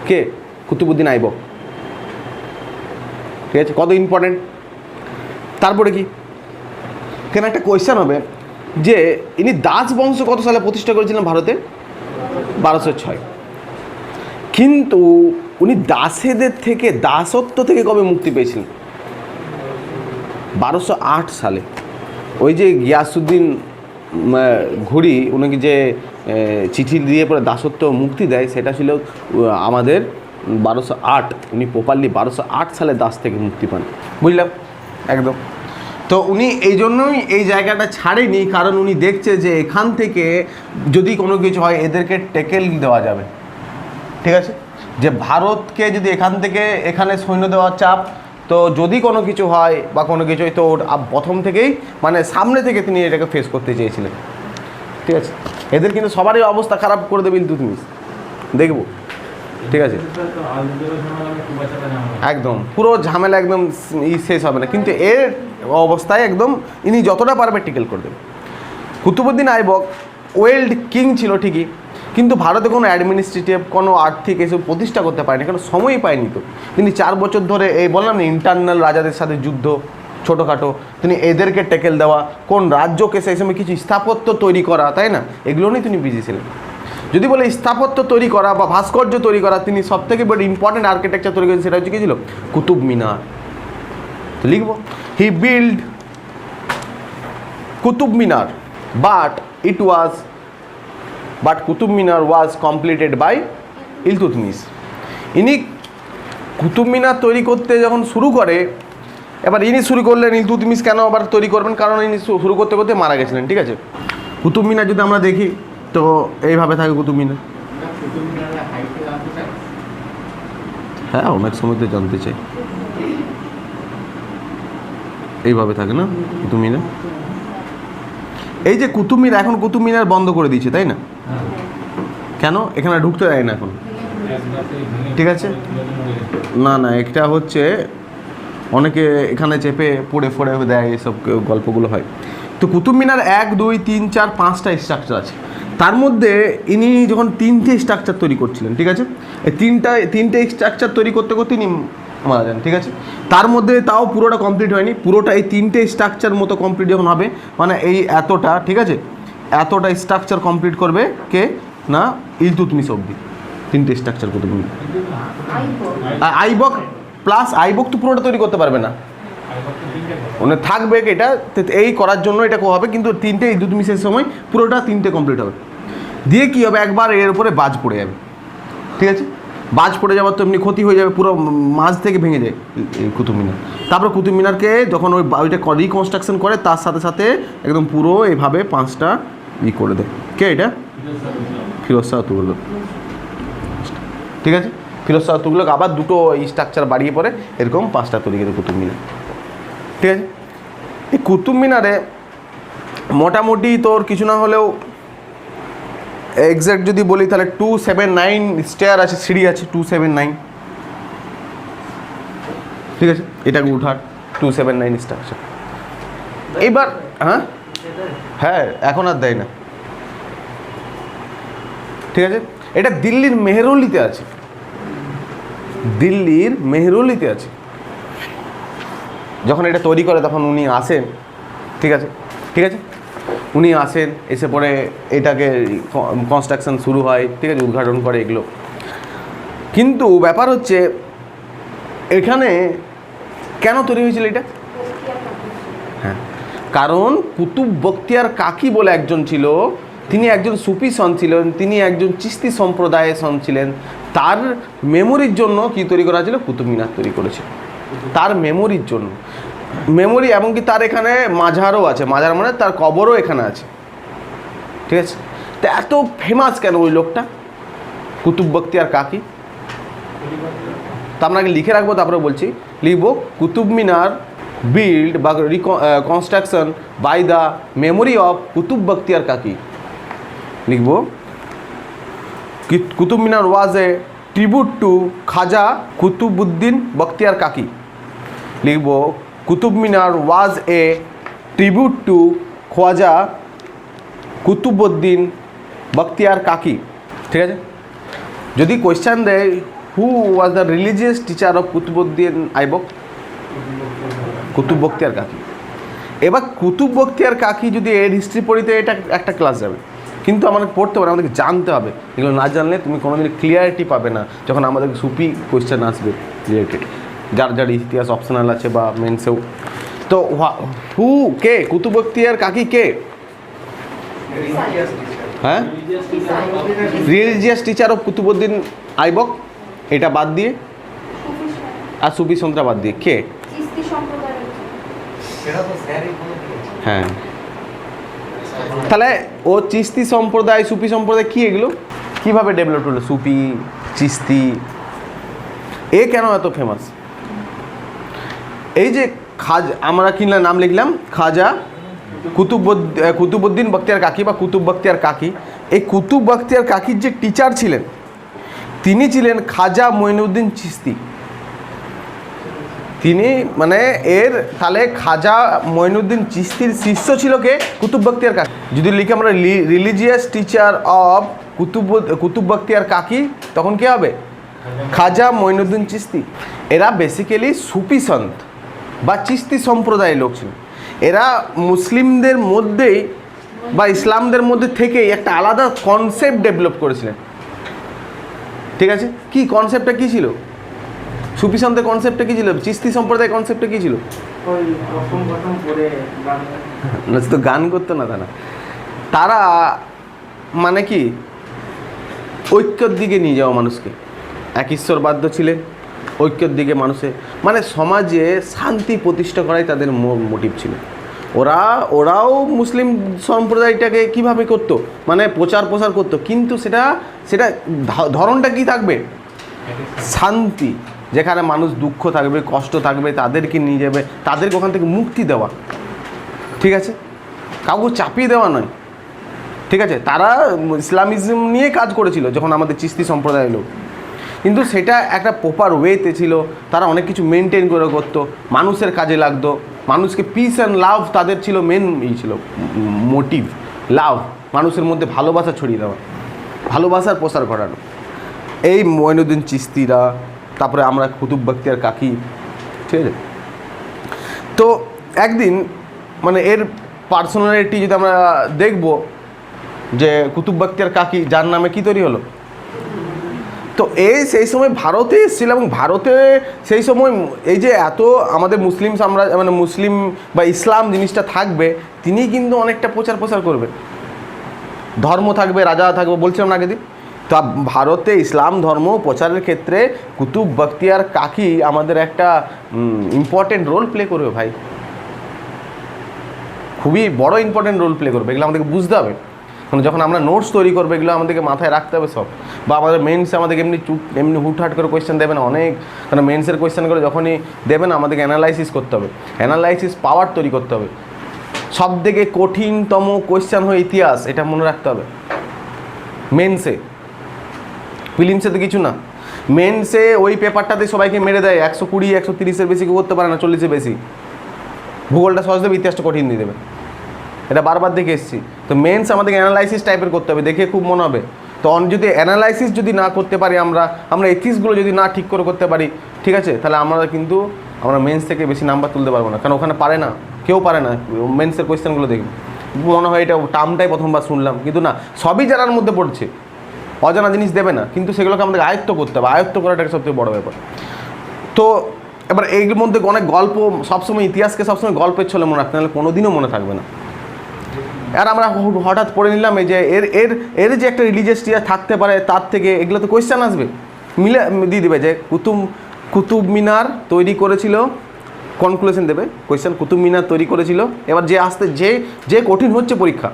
কে? কুতুবউদ্দিন আইবক, ঠিক আছে? কত ইম্পর্টেন্ট। তারপরে কি, কেন একটা কোয়েশ্চেন হবে যে ইনি দাস বংশ কত সালে প্রতিষ্ঠা করেছিলেন ভারতে? 1206। কিন্তু উনি দাসেদের থেকে, দাসত্ব থেকে কবে মুক্তি পেয়েছিলেন? 1208 সালে। ওই যে গিয়াসুদ্দিন ঘুরি উনাকে যে চিঠি দিয়ে পরে দাসত্ব মুক্তি দেয়, সেটা ছিল আমাদের 1208। উনি প্রপারলি 1208 সালে দাস থেকে মুক্তি পান, বুঝলাম একদম। তো উনি এই জন্যই এই জায়গাটা ছাড়েনি, কারণ উনি দেখছে যে এখান থেকে যদি কোনো কিছু হয় এদেরকে টেকেল দেওয়া যাবে, ঠিক আছে? যে ভারতকে যদি এখান থেকে এখানে সৈন্য দেওয়ার চাপ, তো যদি কোনো কিছু হয় বা কোনো কিছু হয় তো প্রথম থেকেই মানে সামনে থেকে তিনি এটাকে ফেস করতে চেয়েছিলেন, ঠিক আছে? এদের কিন্তু সবারই অবস্থা খারাপ করে দেবে ইলতুৎমিশ, দেখবো, ঠিক আছে? একদম পুরো ঝামেলা একদম শেষ হবে না, কিন্তু এর অবস্থায় একদম ইনি যতটা পারবে টিকেল করে দেবে। কুতুবউদ্দিন আইবক ওয়েল্ড কিং ছিল ঠিকই, কিন্তু ভারতে কোনো অ্যাডমিনিস্ট্রেটিভ, কোনো আর্থিক এসব প্রতিষ্ঠা করতে পারেনি, কারণ সময়ই পায়নি। তো তিনি 4 বছর ধরে এই বললাম না, ইন্টারনাল রাজাদের সাথে যুদ্ধ ছোটোখাটো, তিনি এদেরকে টেকেল দেওয়া, কোন রাজ্যকে সেই সময় কিছু স্থাপত্য তৈরি করা, তাই না, এগুলো নিয়ে তিনি বিজি ছিলেন। যদি বলে স্থাপত্য তৈরি করা বা ভাস্কর্য তৈরি করা, তিনি সবথেকে বড় ইম্পর্টেন্ট আর্কিটেকচার তৈরি করেছেন, সেটা হচ্ছে কী ছিল? কুতুব মিনার। তো লিখব, he build Qutub Minar, but Qutub Minar was completed by Iltutmish. ইনি কুতুব মিনার তৈরি করতে যখন শুরু করে, এবার ইনি শুরু করলেন, ইলতুৎমিশ কেন আবার তৈরি করবেন? কারণ ইনি শুরু করতে করতে মারা গেছিলেন, ঠিক আছে? কুতুব মিনার যদি আমরা দেখি তো এইভাবে থাকে কুতুব মিনার। হ্যাঁ, অনেক সময় তো জানতে চাই, এইভাবে থাকে না কুতুব মিনার। এই যে কুতুব মিনার, এখন কুতুব মিনার বন্ধ করে দিয়েছে, তাই না? কেন? এখানে ঢুকতে দেয় না এখন, ঠিক আছে? না, এটা হচ্ছে অনেকে এখানে চেপে পড়ে দেয়, এসব গল্পগুলো হয়। তো কুতুব মিনার 1, 2, 3, 4, 5টা স্ট্রাকচার আছে। তার মধ্যে ইনি যখন 3টে স্ট্রাকচার তৈরি করছিলেন, ঠিক আছে, এই তিনটে স্ট্রাকচার তৈরি করতে করতে ইনি মারা যান, ঠিক আছে? তার মধ্যে তাও পুরোটা কমপ্লিট হয়নি, পুরোটা এই 3টে স্ট্রাকচার মতো কমপ্লিট যখন হবে, মানে এই এতটা, ঠিক আছে, এতটা স্ট্রাকচার কমপ্লিট করবে কে না? ইলতুৎমিশ অবধি 3টে স্ট্রাকচার কুতুব মিনার। আইবক প্লাস আইবক তো পুরোটা তৈরি করতে পারবে না, মানে থাকবে এটা এই করার জন্য এটা হবে, কিন্তু 3টে ইলতুৎমিশের সময় পুরোটা 3টে কমপ্লিট হবে। দিয়ে কী হবে, একবার এর উপরে বাজ পড়ে যাবে, ঠিক আছে? বাজ পড়ে যাওয়ার তো এমনি ক্ষতি হয়ে যাবে, পুরো মাঝ থেকে ভেঙে যায় কুতুব মিনার। তারপরে কুতুব মিনারকে যখন ওইটা রিকনস্ট্রাকশন করে, তার সাথে সাথে একদম পুরো এইভাবে 5টা করে দেয়। কে এটা? ফিরোজ শাহ তুগলক, ঠিক আছে? ফিরোজ শাহ তুগলক আবার 2টো স্ট্রাকচার বাড়িয়ে পরে এরকম 5টা তৈরি করে কুতুব মিনার, ঠিক আছে? এই কুতুব মিনারে মোটামুটি তোর কিছু না হলেও এক্স্যাক্ট যদি বলি তাহলে 279 স্টেয়ার আছে, সিঁড়ি আছে 279, ঠিক আছে? এটাকে উঠার 279 স্ট্রাকচার। এইবার হ্যাঁ এখন আর দেয় না, ঠিক আছে? এটা দিল্লির মেহরৌলিতে আছে, যখন এটা তৈরি করে তখন উনি আসেন, ঠিক আছে, উনি আসেন, এসে পরে এটাকে কনস্ট্রাকশন শুরু হয়, ঠিক আছে, উদ্ঘাটন করে এগুলো। কিন্তু ব্যাপার হচ্ছে এখানে কেন তৈরি হয়েছিল এটা? হ্যাঁ, কারণ কুতুব বখতিয়ার কাকি বলে একজন ছিল, তিনি একজন সুফি সন ছিলেন, তিনি একজন চিস্তি সম্প্রদায়ের সন ছিলেন। তার মেমোরির জন্য কি তৈরি করা হয়েছিল? কুতুব মিনার তৈরি করেছিল তার মেমোরির জন্য। মেমোরি, এমনকি তার এখানে মাজারও আছে, মাজার মানে তার কবরও এখানে আছে, ঠিক আছে? তো এত ফেমাস কেন ওই লোকটা, কুতুব বখতিয়ার কাকি? তা আপনাকে লিখে রাখবো, তারপরে বলছি, লিখবো কুতুব মিনার বিল্ড বা construction by the memory of Qutub Bakhtiyar Kaki. লিখবো Qutub Minar was a tribute to Khwaja Qutbuddin Bakhtiyar Kaki. লিখবো Qutub Minar was a tribute to Khwaja Qutbuddin Bakhtiyar Kaki, ঠিক আছে? যদি কোয়েশ্চেন দেয় who was the religious teacher of Qutbuddin Aibak? Qutub Bakhtiyar Kaki. এবার কুতুব বখতিয়ার কাকি যদি এর হিস্ট্রি পড়িতে এটা একটা ক্লাস যাবে, কিন্তু আমাদের পড়তে হবে, আমাদেরকে জানতে হবে। এগুলো না জানলে তুমি কোনোদিন ক্লিয়ারিটি পাবে না যখন আমাদের সুফি কোয়েশ্চেন আসবে রিলেটেড, যার যার ইতিহাস অপশনাল আছে বা মেন্সেও। তো হু কে কুতুব বখতিয়ার কাকি কে? হ্যাঁ, religious teacher of Qutbuddin Aibak, এটা বাদ দিয়ে আর সুফি সন্ত্রা বাদ দিয়ে কে? হ্যাঁ, তাহলে ও চিস্তি সম্প্রদায়, সুফি সম্প্রদায় কি এগুলো কিভাবে ডেভেলপ হলো? সুফি, চিস্তি, এ কেন এত ফেমাস? এই যে আমরা কি নাম লিখলাম, খাজা কুতুবউদ্দিন বখতিয়ার কাকি বা কুতুব বখতিয়ার কাকি। এই কুতুব বখতিয়ার কাকির যে টিচার ছিলেন তিনি ছিলেন খাজা মঈনুদ্দিন চিস্তি। তিনি মানে এর তাহলে খাজা মঈনুদ্দিন চিস্তির শিষ্য ছিল কে? কুতুব বখতিয়ার কাকি। যদি লিখে আমরা religious teacher of Qutub Bakhtiyar Kaki, তখন কি হবে? খাজা মঈনুদ্দিন চিস্তি। এরা বেসিক্যালি সুফি সন্ত বা চিস্তি সম্প্রদায়ের লোক ছিল। এরা মুসলিমদের মধ্যেই বা ইসলামদের মধ্যে থেকেই একটা আলাদা কনসেপ্ট ডেভেলপ করেছিলেন। ঠিক আছে, কি কনসেপ্টটা কী ছিল? সুফি সন্তের কনসেপ্টটা কী ছিল? চিস্তি সম্প্রদায়ের কনসেপ্টটা কী ছিল? না, তো গান করতো না তারা মানে কি ঐক্যর দিকে নিয়ে যাওয়া মানুষকে। এক ঈশ্বরবাদ্য ছিলেন, ঐক্যর দিকে মানুষের মানে সমাজে শান্তি প্রতিষ্ঠা করাই তাদের মোটিভ ছিল। ওরাও মুসলিম সম্প্রদায়টাকে কিভাবে করতো, মানে প্রসার করতো, কিন্তু সেটা ধরনটা কি থাকবে? শান্তি, যেখানে মানুষ দুঃখ থাকবে, কষ্ট থাকবে, তাদেরকে নিয়ে যাবে, তাদেরকে ওখান থেকে মুক্তি দেওয়া। ঠিক আছে, কাউকে চাপিয়ে দেওয়া নয়। ঠিক আছে, তারা ইসলামিজম নিয়ে কাজ করেছিল যখন আমাদের চিস্তি সম্প্রদায়ের লোক, কিন্তু সেটা একটা প্রপার ওয়েতে ছিল। তারা অনেক কিছু মেনটেন করে করতো, মানুষের কাজে লাগতো, মানুষকে পিস অ্যান্ড লাভ তাদের ছিল মেন ছিল মোটিভ। লাভ, মানুষের মধ্যে ভালোবাসা ছড়িয়ে দেওয়া, ভালোবাসার প্রসার করানো। এই মঈনুদ্দিন চিস্তিরা, তারপরে আমরা কুতুব বখতিয়ার কাকি। ঠিক আছে, তো একদিন মানে এর পার্সোনালিটি যদি আমরা দেখব যে কুতুব বখতিয়ার কাকি যার নামে কি তৈরি হলো, তো সেই সময় ভারতে এসেছিল এবং ভারতে সেই সময় এই যে এত আমাদের মুসলিম সাম্রাজ্য মানে মুসলিম বা ইসলাম জিনিসটা থাকবে, তিনি কিন্তু অনেকটা প্রচার করবেন। ধর্ম থাকবে, রাজা থাকবে, বলছিলাম না আগের দিন। তো ভারতে ইসলাম ধর্ম প্রচারের ক্ষেত্রে কুতুব বখতিয়ার কাকি আমাদের একটা ইম্পর্টেন্ট রোল প্লে করবে ভাই, খুবই বড় ইম্পর্টেন্ট রোল প্লে করবে। এগুলো আমাদেরকে বুঝতে হবে। মানে যখন আমরা নোটস তৈরি করবো এগুলো আমাদেরকে মাথায় রাখতে হবে সব। বা আমাদের মেন্সে আমাদেরকে এমনি হুটহাট করে কোয়েশ্চেন দেবে না অনেক, কারণ মেন্সের কোয়েশ্চেনগুলো যখনই দেবে না আমাদেরকে অ্যানালাইসিস করতে হবে, অ্যানালাইসিস পাওয়ার তৈরি করতে হবে। সব থেকে কঠিনতম কোয়েশ্চেন হয় ইতিহাস, এটা মনে রাখতে হবে মেন্সে। ফিলিমসে তো কিছু না, মেন্সে ওই পেপারটাতে সবাইকে মেরে দেয় 120 130-এর বেশি কেউ করতে পারে না, 40-এর বেশি। ভূগোলটা সহজ দেবে, ইতিহাসটা কঠিন দিয়ে দেবে, এটা বারবার দেখে এসেছি। তো মেন্স আমাদেরকে অ্যানালাইসিস টাইপের করতে হবে, দেখে খুব মনে হবে। তো যদি অ্যানালাইসিস যদি না করতে পারি আমরা এথিক্সগুলো যদি না ঠিক করে করতে পারি, ঠিক আছে, তাহলে আমরা মেন্স থেকে বেশি নাম্বার তুলতে পারবো না, কারণ ওখানে পারে না, কেউ পারে না। মেন্সের কোয়েশ্চেনগুলো দেখবে মনে হয় এটা টার্মটাই প্রথমবার শুনলাম, কিন্তু না, সবই জানার মধ্যে পড়ছে। অজানা জিনিস দেবে না, কিন্তু সেগুলোকে আমাদের আয়ত্ত করতে হবে। আয়ত্ত করাটা সবথেকে বড় ব্যাপার। তো এবার এর মধ্যে অনেক গল্প, সবসময় ইতিহাসকে সবসময় গল্পের ছলে মনে রাখতে, নাহলে কোনোদিনও মনে থাকবে না। আর আমরা হঠাৎ পড়ে নিলাম এই যে এর যে একটা রিলিজিয়াস টিচার থাকতে পারে, তার থেকে এগুলো তো কোয়েশ্চেন আসবে, মিলে দিয়ে দেবে যে কুতুব মিনার তৈরি করেছিল, কনক্লুশন দেবে কোয়েশ্চেন, কুতুব মিনার তৈরি করেছিল। এবার যে কঠিন হচ্ছে পরীক্ষা,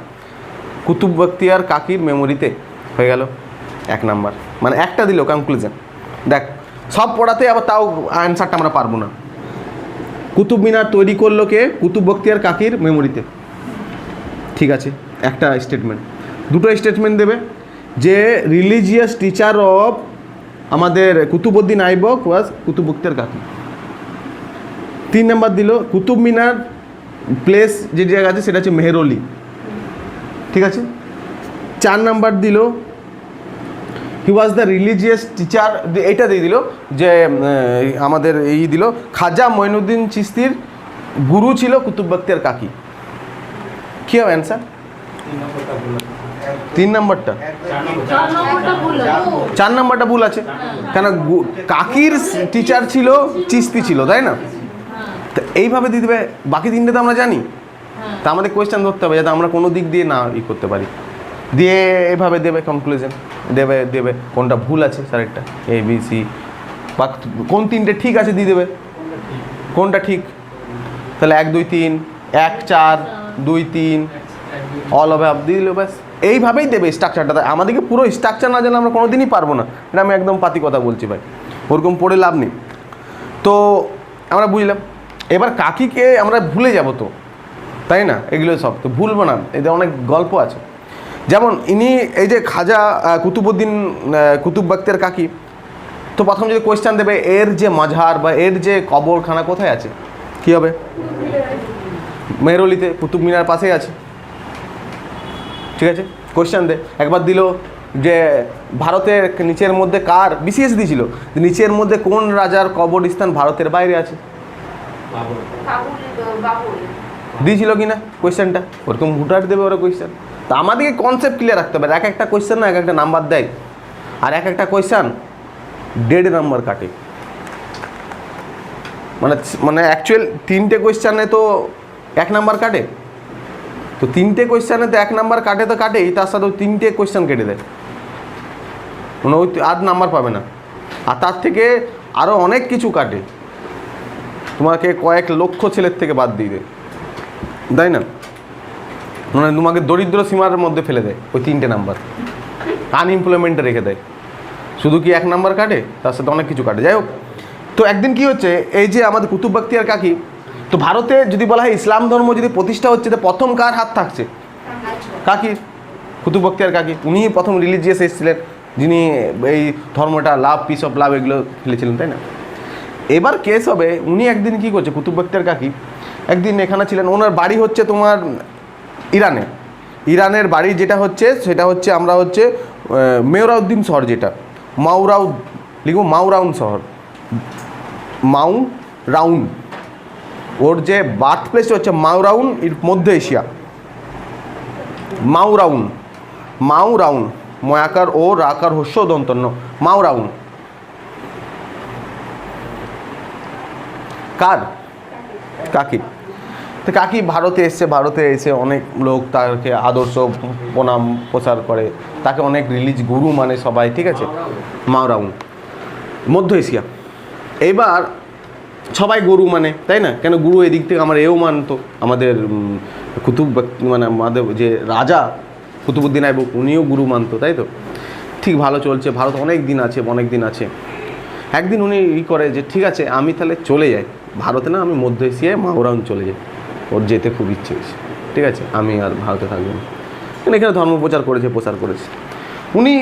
কুতুব বখতিয়ার কাকির মেমোরিতে হয়ে গেল 1 নাম্বার, মানে একটা দিল কনক্লুশন। দেখ সব পড়াতে আবার তাও অ্যান্সারটা আমরা পারবো না। কুতুব মিনার তৈরি করলো কে? কুতুব বখতিয়ার কাকির মেমোরিতে। ঠিক আছে, একটা স্টেটমেন্ট। দুটো স্টেটমেন্ট দেবে যে রিলিজিয়াস টিচার অফ আমাদের কুতুবউদ্দিন আইবক ওয়াজ কুতুব বখতিয়ার কাকি। 3 নাম্বার দিল কুতুব মিনার প্লেস যে জায়গা আছে সেটা হচ্ছে মেহরলি। ঠিক আছে, 4 নাম্বার দিল হি ওয়াজ দ্য রিলিজিয়াস টিচার, এইটা দিয়ে দিল যে আমাদের দিল খাজা মঈনুদ্দিন চিস্তির গুরু ছিল কুতুব বখতিয়ার কাকি। কি হবে অ্যান্সার? 3 নম্বরটা। 4 নম্বরটা ভুল আছে। কেন? কাকির টিচার ছিল চিস্তি ছিল, তাই না? তো এইভাবে দিয়ে দেবে। বাকি 3টে তো আমরা জানি। তা আমাদের কোয়েশ্চেন ধরতে হবে যাতে আমরা কোনো দিক দিয়ে না করতে পারি। দিয়ে এভাবে দেবে কনক্লুশন, দেবে কোনটা ভুল আছে স্যারেরটা ABC, বা কোন 3টে ঠিক আছে দিয়ে দেবে কোনটা ঠিক। তাহলে 1 2 3, 1 4 2 3 অল অফ দিয়ে দিল, ব্যাস। এইভাবেই দেবে স্ট্রাকচারটা। আমাদেরকে পুরো স্ট্রাকচার না জানলে আমরা কোনো দিনই পারবো না। এটা আমি একদম পাতি কথা বলছি ভাই, ওরকম পড়ে লাভ নেই। তো আমরা বুঝলাম। এবার কাকিকে আমরা ভুলে যাব তো, তাই না? এগুলো সব তো ভুলবো না, এদের অনেক গল্প আছে। যেমন ইনি এই যে খাজা কুতুবউদ্দিন কুতুব বখতিয়ার কাকি, তো প্রথম যদি কোয়েশ্চেন দেবে এর যে মাঝার বা এর যে কবরখানা কোথায় আছে, কি হবে? মেহরলিতে, কুতুব মিনার পাশেই আছে। ঠিক আছে, কোয়েশ্চেন দে। একবার দিল যে ভারতের নিচের মধ্যে কার, বিশেষ দিয়েছিল নিচের মধ্যে কোন রাজার কবরস্থান ভারতের বাইরে আছে, দিয়েছিল কি না কোয়েশ্চেনটা? ওরকম হুটার দেবে ওরা কোয়েশ্চেন। তা আমাদেরকে কনসেপ্ট ক্লিয়ার রাখতে হবে। এক একটা কোয়েশ্চেন না এক একটা নাম্বার দেয়, আর এক একটা কোয়েশ্চেন 1.5 নাম্বার কাটে। মানে অ্যাকচুয়াল 3টে কোয়েশ্চেনে তো 1 নাম্বার কাটে। তো 3টে কোয়েশ্চেনে তো 1 নাম্বার কাটে, তো কাটেই, তার সাথেও 3টে কোয়েশ্চেন কেটে দেয়, মানে ওই আর নাম্বার পাবে না। আর তার থেকে আরও অনেক কিছু কাটে, তোমাকে কয়েক লক্ষ ছেলের থেকে বাদ দিয়ে দেয়, তাই না? মানে তোমাকে দরিদ্র সীমার মধ্যে ফেলে দেয় ওই 3টে নাম্বার, আনএমপ্লয়মেন্টে রেখে দেয়। শুধু কি 1 নাম্বার কাটে, তার সাথে অনেক কিছু কাটে। যাই হোক, তো একদিন কি হচ্ছে, এই যে আমাদের কুতুব বখতিয়ার কাকি, তো ভারতে যদি বলা হয় ইসলাম ধর্ম যদি প্রতিষ্ঠা হচ্ছে, তো প্রথম কার হাত থাকছে? কাকির, কুতুব বখতিয়ার কাকি। উনিই প্রথম রিলিজিয়াস এসেছিলেন, যিনি এই ধর্মটা লাভ, পিস অফ লাভ এগুলো ফেলেছিলেন, তাই না? এবার কেস হবে, উনি একদিন কি করছে, কুতুব বখতিয়ার কাকি একদিন এখানে ছিলেন। ওনার বাড়ি হচ্ছে তোমার ইরানে। ইরানের বাড়ি যেটা হচ্ছে সেটা হচ্ছে আমরা হচ্ছে মেওরাউদ্দিন শহর, যেটা লিখবো মাউরাউন শহর, মাউরাউন। ওর যে বার্থ প্লেস হচ্ছে মাউরাউন, মধ্য এশিয়া। মাউরাউন ময়াকার ও রাকার হস্য দন্তন্য, মাউরাউন। কার? কাকি। তো কাকি ভারতে এসছে, ভারতে এসে অনেক লোক তাকে আদর্শ প্রণাম প্রচার করে, তাকে অনেক গুরু মানে সবাই, ঠিক আছে? মাউরাউন, মধ্য এশিয়া। এইবার সবাই গুরু মানে, তাই না? কেন গুরু এদিক থেকে আমার এও মানতো, আমাদের মানে আমাদের যে রাজা কুতুবউদ্দিন আইবক, উনিও গুরু মানতো, তাই তো? ঠিক ভালো চলছে, ভারত অনেক দিন আছে। একদিন উনি করে যে ঠিক আছে আমি তাহলে চলে যাই ভারতে, না আমি মধ্য এশিয়ায় মাউরাউন চলে যাই, ওর যেতে খুব ইচ্ছে হয়েছে, ঠিক আছে? আমি আর ভারতে থাকবো না। এখানে ধর্ম প্রচার করেছে। উনি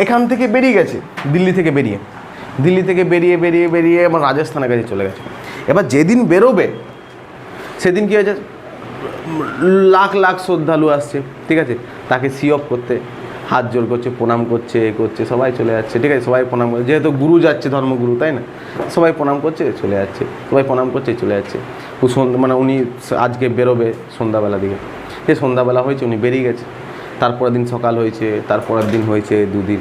এখান থেকে বেরিয়ে গেছে, দিল্লি থেকে বেরিয়ে আমার রাজস্থানের কাছে চলে গেছে। এবার যেদিন বেরোবে সেদিন কী হয়েছে, লাখ লাখ শ্রদ্ধালু আসছে, ঠিক আছে? তাকে অফ করতে হাত জোর করছে, প্রণাম করছে, সবাই চলে যাচ্ছে, ঠিক আছে? সবাই প্রণাম করছে, যেহেতু গুরু যাচ্ছে, ধর্মগুরু, তাই না? সবাই প্রণাম করছে, চলে যাচ্ছে। মানে উনি আজকে বেরোবে সন্ধ্যাবেলা দিকে, যে সন্ধ্যাবেলা হয়েছে উনি বেরিয়ে গেছে। তারপরের দিন সকাল হয়েছে, তারপরের দিন হয়েছে 2 দিন,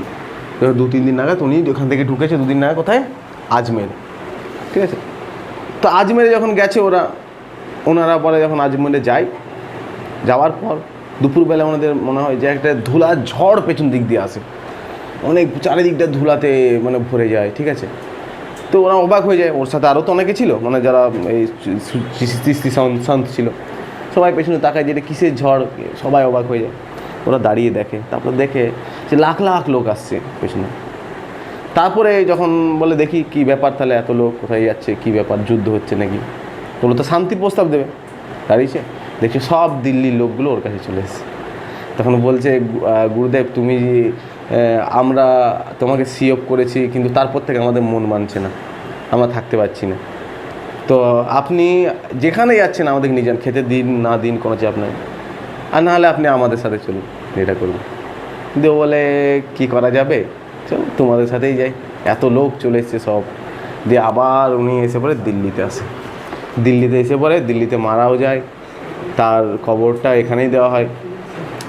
2-3 দিন নাগাদ উনি ওখান থেকে ঢুকেছে। 2 দিন নাগাদ কোথায়? আজমের, ঠিক আছে? তো আজমেরে যখন গেছে ওনারা বলে, যখন আজমেরে যাওয়ার পর দুপুরবেলা ওনাদের মনে হয় যে একটা ধুলা ঝড় পেছন দিক দিয়ে আসে, অনেক চারিদিকটা ধুলাতে মানে ভরে যায়, ঠিক আছে? তো ওরা অবাক হয়ে যায়। ওর সাথে আরও তো অনেকে ছিল, মানে যারা এই চিস্তি সন্ত ছিল, সবাই পেছনে তাকায় যে এটা কিসের ঝড়, সবাই অবাক হয়ে যায়। ওরা দাঁড়িয়ে দেখে, তারপর দেখে যে লাখ লাখ লোক আসছে পেছনে। তারপরে যখন বলে দেখি কি ব্যাপার, তাহলে এত লোক কোথায় যাচ্ছে, কি ব্যাপার, যুদ্ধ হচ্ছে নাকি? তোমরা তো শান্তির প্রস্তাব দেবে, দাঁড়িয়েছে, দেখছি সব দিল্লির লোকগুলো ওর কাছে চলে এসেছে। তখন বলছে, গুরুদেব তুমি, আমরা তোমাকে অফ করেছি, কিন্তু তারপর থেকে আমাদের মন মানছে না, আমরা থাকতে পারছি না। তো আপনি যেখানে যাচ্ছেন আমাদেরকে নিয়ে যান, খেতে দিন না দিন কোনো চাপ নাই, আর নাহলে আপনি আমাদের সাথে চলুন, এটা করুন। কিন্তু বলে কী করা যাবে, চল তোমাদের সাথেই যাই, এত লোক চলে এসছে সব। দিয়ে আবার উনি এসে পরে দিল্লিতে আসে। দিল্লিতে এসে পড়ে, দিল্লিতে মারাও যায়, তার কবরটা এখানেই দেওয়া হয়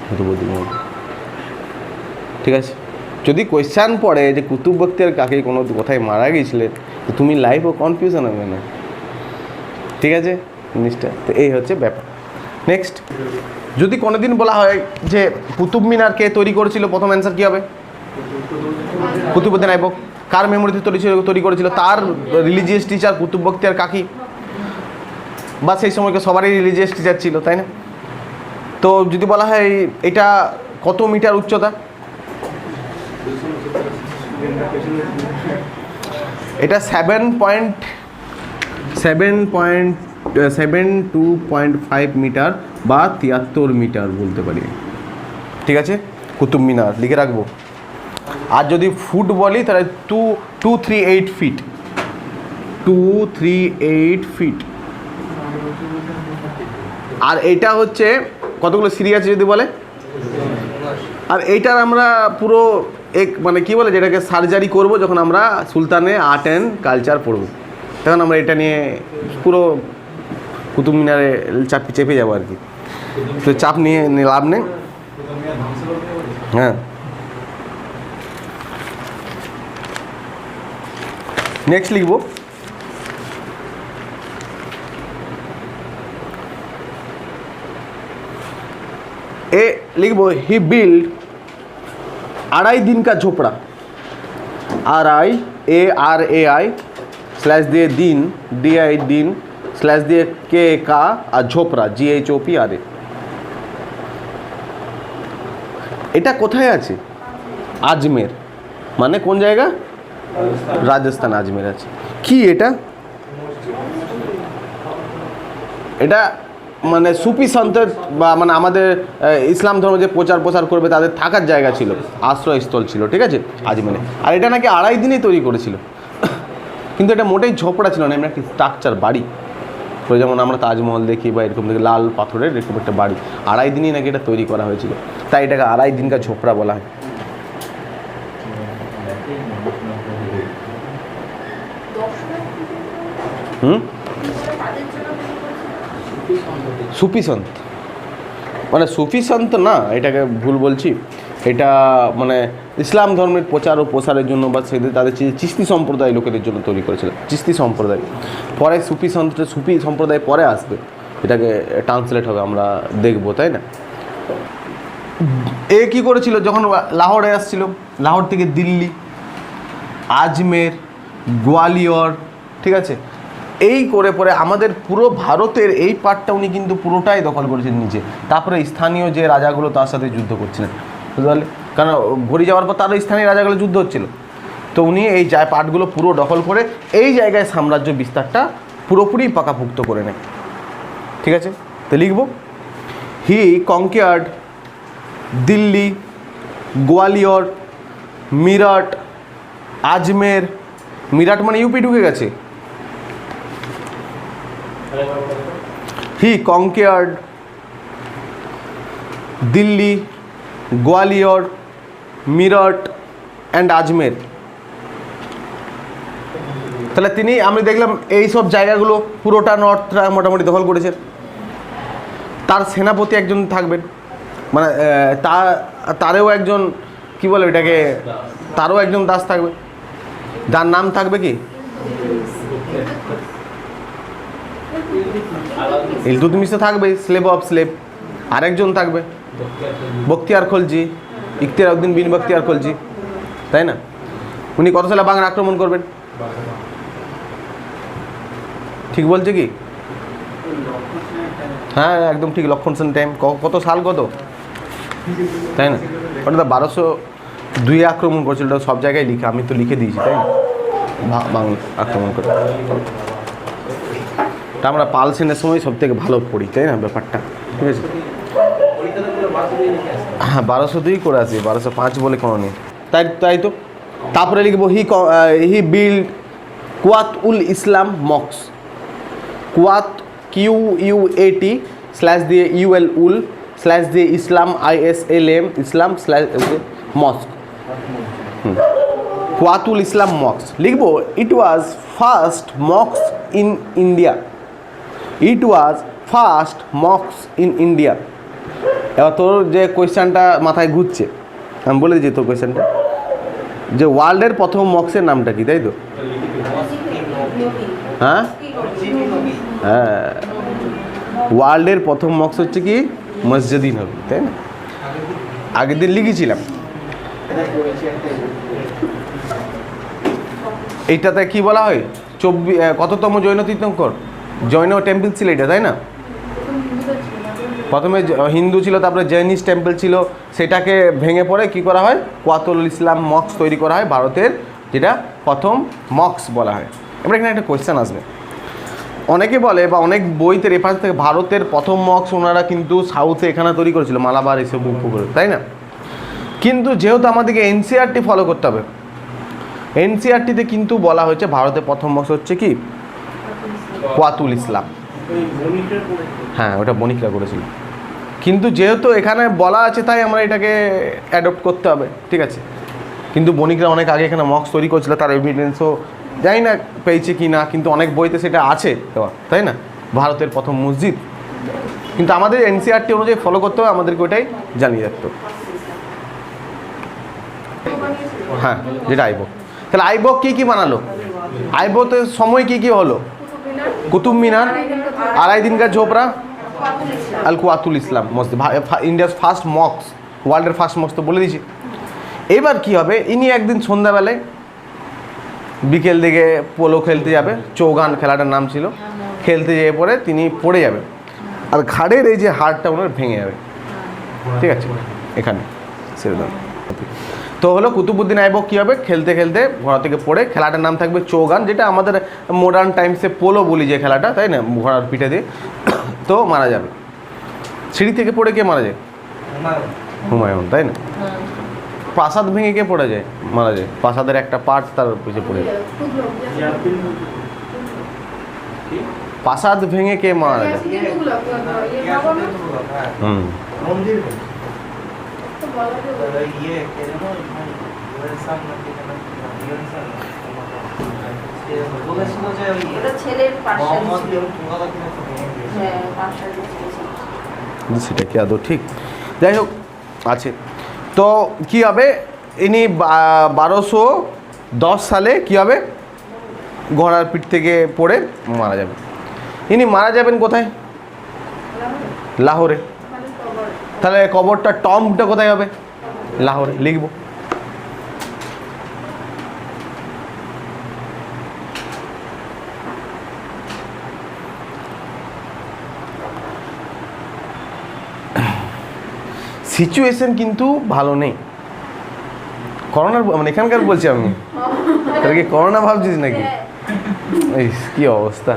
কুতুবউদ্দিন আইবক। ঠিক আছে, যদি কোয়েশ্চান পড়ে যে কুতুব বখতিয়ার কাকে কোনো কোথায় মারা গিয়েছিলেন, তো তুমি লাইভ ও কনফিউশন হবে না। ঠিক আছে জিনিসটা, তো এই হচ্ছে ব্যাপার। নেক্সট, যদি কোনোদিন বলা হয় যে কুতুব মিনার কে তৈরি করেছিল, প্রথম অ্যান্সার কী হবে? কুতুবউদ্দিন আইবক। কার মেমোরিতে তৈরি করেছিল? তার রিলিজিয়াস টিচার কুতুব বখতিয়ার কাকি, বা সেই সময়কে সবারই রিলিজিয়াস টিচার ছিল, তাই না? তো যদি বলা হয় এটা কত মিটার উচ্চতা, এটা 7.72.5 মিটার বা 73 মিটার বলতে পারি। ঠিক আছে, কুতুব মিনার লিখে রাখবো। আর যদি ফুট বলি তাহলে 238 ফিট, 238 ফিট। আর এইটা হচ্ছে কতগুলো সিঁড়ি আছে যদি বলে, আর এইটার আমরা পুরো মানে কি বলে যেটাকে সার্জারি করব যখন আমরা সুলতানে আর্ট অ্যান্ড কালচার পড়ব, তখন আমরা এটা নিয়ে পুরো কুতুব মিনারে চেপে যাবো আর কি। তো চাপ নিয়ে লাভ নেই। হ্যাঁ, নেক্সট লিখব लिखबो ही बिल्ड अढ़ाई दिन का झोपड़ा, RIARAI स्लैश दिए दिन DI दिन स्लैश दिए के का और झोपड़ा GHOPRA। এটা কোথায় আছে? আজমের। মানে কোন জায়গা? রাজস্থান, আজমের আছে। কি এটা? এটা মানে সুফি সন্তের বা মানে আমাদের ইসলাম ধর্ম যে প্রচার করবে তাদের থাকার জায়গা ছিল, আশ্রয়স্থল ছিল। ঠিক আছে, আজমেরে। আর এটা নাকি 2.5 দিনেই তৈরি করেছিল। কিন্তু এটা মোটেই ঝোপড়া ছিল না, এমনি একটি স্ট্রাকচার বাড়ি। তো যেমন আমরা তাজমহল দেখি বা এরকম দেখি লাল পাথরের এরকম একটা বাড়ি, 2.5 দিনই নাকি এটা তৈরি করা হয়েছিল, তাই এটাকে 2.5 দিন কা ঝোপড়া বলা হয়। সুফি সন্ত মানে সুফি সন্ত না, এটাকে ভুল বলছি। এটা মানে ইসলাম ধর্মের প্রচার ও প্রসারের জন্য বা সেদের তাদের চিস্তি সম্প্রদায় লোকেদের জন্য তৈরি করেছিল, চিস্তি সম্প্রদায়। পরে সুফি সম্প্রদায় পরে আসবে, এটাকে ট্রান্সলেট হবে, আমরা দেখবো, তাই না? এ কী করেছিল যখন লাহোরে আসছিল, লাহোর থেকে দিল্লি, আজমের, গোয়ালিয়র, ঠিক আছে, এই করে পরে আমাদের পুরো ভারতের এই পার্টটা উনি কিন্তু পুরোটাই দখল করেছেন নিচে। তারপরে স্থানীয় যে রাজাগুলো তার সাথে যুদ্ধ করছিলেন, বুঝতে পারলে? কারণ ঘুরে যাওয়ার পর তারও স্থানীয় রাজাগুলো যুদ্ধ হচ্ছিল, তো উনি এই পার্টগুলো পুরো দখল করে এই জায়গায় সাম্রাজ্য বিস্তারটা পুরোপুরি পাকাপুক্ত করে নেয়। ঠিক আছে, তো লিখব হি কনকিয়ার্ড দিল্লি, গোয়ালিয়র, মিরাট, আজমের। মিরাট মানে ইউপি ঢুকে গেছে। He conquered Delhi, Gwalior, Meerut and Ajmer। তাহলে তিনি, আমি দেখলাম এই সব জায়গাগুলো পুরোটা নর্থটা মোটামুটি দখল করেছেন। তার সেনাপতি একজন থাকবেন, মানে তারও একজন কি বলে এটাকে, তারও একজন দাস থাকবে, যার নাম থাকবে কি ইলতুৎমিশ তো থাকবে, স্লেভ অফ স্লেভ। আরেকজন থাকবে বখতিয়ার খলজি, ইখতিয়ারউদ্দিন বিন বখতিয়ার খলজি, তাই না? উনি কত সালে বাংলা আক্রমণ করবেন? ঠিক বলছে কি? হ্যাঁ একদম ঠিক, লক্ষণ সেন টাইম। কত সাল কত, তাই না? ওটা তো 1202 আক্রমণ করেছিল, ওটা সব জায়গায় লিখে, আমি তো লিখে দিয়েছি, তাই না? বাংলা আক্রমণ করে তা আমরা পাল সেনের সময় সব থেকে ভালো পড়ি, তাই না ব্যাপারটা? ঠিক আছে, হ্যাঁ 1202 করে আসি, 1205 বলে কোনো নেই, তাই তো। তারপরে লিখবো he build কুয়াত ul Islam Mox, কুয়াত QUAT slash দিয়ে UL উল স্ল্যাশ দিয়ে ইসলাম ISLM ইসলাম স্ল্যাশ মস্ক, কুয়াতুল ইসলাম মক্স লিখবো। ইট was first Mox in India, it was first Mox in India. এবার তোর যে কোয়েশ্চেনটা মাথায় ঘুরছে, আমি বলে দিচ্ছি তোর কোয়েশ্চেনটা, যে ওয়ার্ল্ডের প্রথম মক্সের নামটা কি, তাই তো? হ্যাঁ হ্যাঁ, ওয়ার্ল্ডের প্রথম মক্স হচ্ছে কি মসজিদ নবী, তাই না? আগের দিন লিখেছিলাম। এইটাতে কি বলা হয়, কততম জৈন তীর্থঙ্কর? জৈন টেম্পল ছিল এটা, তাই না? প্রথমে হিন্দু ছিল, তারপরে জৈনিস টেম্পল ছিল, সেটাকে ভেঙে পড়ে কি করা হয়, কুয়াতুল ইসলাম মক্স তৈরি করা হয়, ভারতের যেটা প্রথম মক্স বলা হয়। এবার এখানে একটা কোয়েশ্চেন আসবে, অনেকে বলে বা অনেক বইতে রেফারেন্স থেকে ভারতের প্রথম মক্স ওনারা কিন্তু সাউথে এখানে তৈরি করেছিল, মালাবার এসব উপকূলে, তাই না? কিন্তু যেহেতু আমাদেরকে এনসিআরটি ফলো করতে হবে, এনসিআরটিতে কিন্তু বলা হয়েছে ভারতের প্রথম মক্স হচ্ছে কি কুয়াতুল ইসলাম। হ্যাঁ, ওটা বণিকরা করেছিল, কিন্তু যেহেতু এখানে বলা আছে তাই আমরা এটাকে অ্যাডপ্ট করতে হবে, ঠিক আছে? কিন্তু বণিকরা অনেক আগে এখানে মক্স তৈরি করেছিল, তার এভিডেন্সও জানি না পেয়েছে কি না, কিন্তু অনেক বইতে সেটা আছে দেওয়া, তাই না? ভারতের প্রথম মসজিদ, কিন্তু আমাদের এনসিআরটি অনুযায়ী ফলো করতে হবে, আমাদেরকে ওটাই জানিয়ে রাখতে হবে। হ্যাঁ, যেটা আইবক। তাহলে আইবক কী কী বানালো? আইবকের সময় কী কী হলো? কুতুব মিনার, আলাইদিন কা ঝোপড়া, আল কুয়াতুল ইসলাম মসজিদ, ইন্ডিয়াস ফার্স্ট মক্স, ওয়ার্ল্ডের ফার্স্ট মক্স তো বলে দিয়েছি। এবার কি হবে, ইনি একদিন সন্ধ্যাবেলায় বিকেল দিকে পোলো খেলতে যাবে, চৌগান খেলাটার নাম ছিল, খেলতে যেয়ে পরে তিনি পড়ে যাবে, আর ঘাড়ের এই যে হাড়টা ওনার ভেঙে যাবে, ঠিক আছে? এখানে সেরকম তো হলো কুতুবউদ্দিন আইবক কী হবে, খেলতে খেলতে ঘোড়া থেকে পড়ে, খেলাটার নাম থাকবে চৌগান, যেটা আমাদের মডার্ন টাইমসে পোলো বলি যে খেলাটা, তাই না? ঘোড়ার পিঠে দিয়ে, তো মারা যাবে। সিঁড়ি থেকে পড়ে কে মারা যায়? হুমায়ুন, তাই না? প্রাসাদ ভেঙে কে পড়ে যায়, মারা যায়? প্রাসাদের একটা পার্ট তার পিছিয়ে পড়ে যায়। প্রাসাদ ভেঙে কে মারা যায়? হুম, সেটা কি আদৌ ঠিক? যাই হোক, আছে। তো কি হবে, ইনি 1210 সালে কি হবে, ঘোড়ার পিঠ থেকে পড়ে মারা যাবে। ইনি মারা যাবেন কোথায়? লাহোরে। তাহলে কবরটা, টম্বটা কোথায় হবে? লাহোরে। লিখব। সিচুয়েশন কিন্তু ভালো নেই করোনার, মানে এখানকার বলছি আমি, তাহলে কি করোনা ভাবছিস নাকি? এই কি অবস্থা!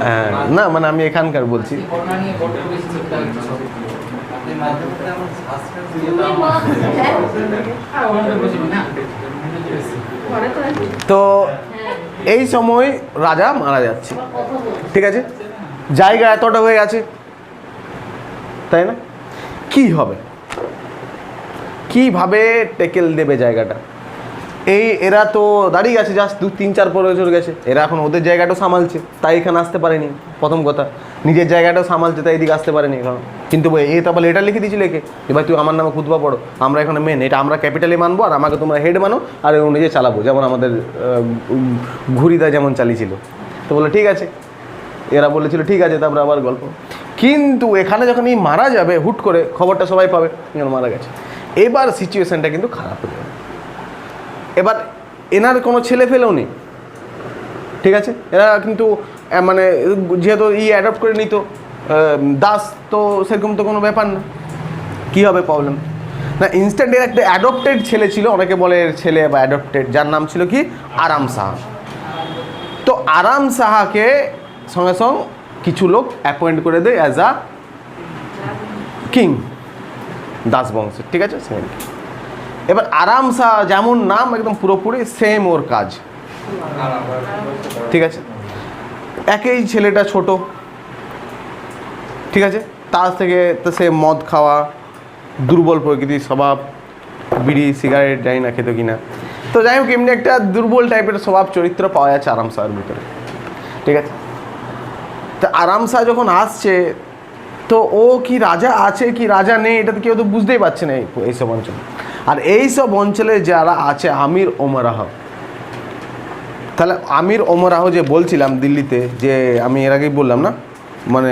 হ্যাঁ, না মানে আমি এখানকার বলছি। তো এই সময় রাজা মারা যাচ্ছে, ঠিক আছে? জায়গা এতটা হয়ে গেছে, তাই না? কি হবে, কিভাবে টেকেল দেবে জায়গাটা? এরা তো দাঁড়িয়ে গেছে, জাস্ট 2-3-4 বছর গেছে, এরা এখন ওদের জায়গাটাও সামালছে, তাই এখানে আসতে পারেনি। প্রথম কথা, নিজের জায়গাটাও সামালছে, তাই এদিকে আসতে পারেনি এখন। কিন্তু তা বলে এটা লিখে দিয়েছিল একে, এবার তুই আমার নামে খুতবা পড়ো, আমরা এখানে মেন, এটা আমরা ক্যাপিটালে মানবো, আর আমাকে তোমরা হেড মানো, আর ও নিজে চালাবো, যেমন আমাদের ঘুরিদা যেমন চালিয়েছিল। তো বলে ঠিক আছে, এরা বলেছিল ঠিক আছে, তারপরে আবার গল্প। কিন্তু এখানে যখন এই মারা যাবে, হুট করে খবরটা সবাই পাবে মারা গেছে, এবার সিচুয়েশানটা কিন্তু খারাপ হয়ে যাবে। এবার এনার কোনো ছেলে ফেলেও নেই, ঠিক আছে? এরা কিন্তু মানে যেহেতু অ্যাডপ্ট করে নিত দাস, তো সেরকম তো কোনো ব্যাপার না। কী হবে প্রবলেম না? ইনস্ট্যান্ট এর একটা অ্যাডপ্টেড ছেলে ছিল, অনেকে বলে এর ছেলে বা অ্যাডপ্টেড, যার নাম ছিল কি আরাম সাহা। তো আরাম সাহাকে সঙ্গে সঙ্গে কিছু লোক অ্যাপয়েন্ট করে দেয় অ্যাজ আ কিং, দাস বংশের, ঠিক আছে? সেকেন্ড। এবার আরাম শাহ যেমন নাম, একদম পুরোপুরি সেম ওর কাজ, ঠিক আছে? একই ছেলেটা ছোট, ঠিক আছে? তার থেকে তো সে মদ খাওয়া, দুর্বল প্রকৃতির স্বভাব, বিড়ি সিগারেট জানি না খেত কিনা, তো যাই হোক এমনি একটা দুর্বল টাইপের স্বভাব চরিত্র পাওয়া যাচ্ছে আরাম শাহের ভিতরে, ঠিক আছে? তা আরাম শাহ যখন আসছে তো ও কি রাজা আছে কি রাজা নেই এটা তো কেউ তো বুঝতেই পারছে না এইসব অঞ্চলে। আর এইসব অঞ্চলে যারা আছে আমির ওমরাহ, তাহলে আমির ওমরাহ যে বলছিলাম দিল্লিতে, যে আমি এর আগেই বললাম না, মানে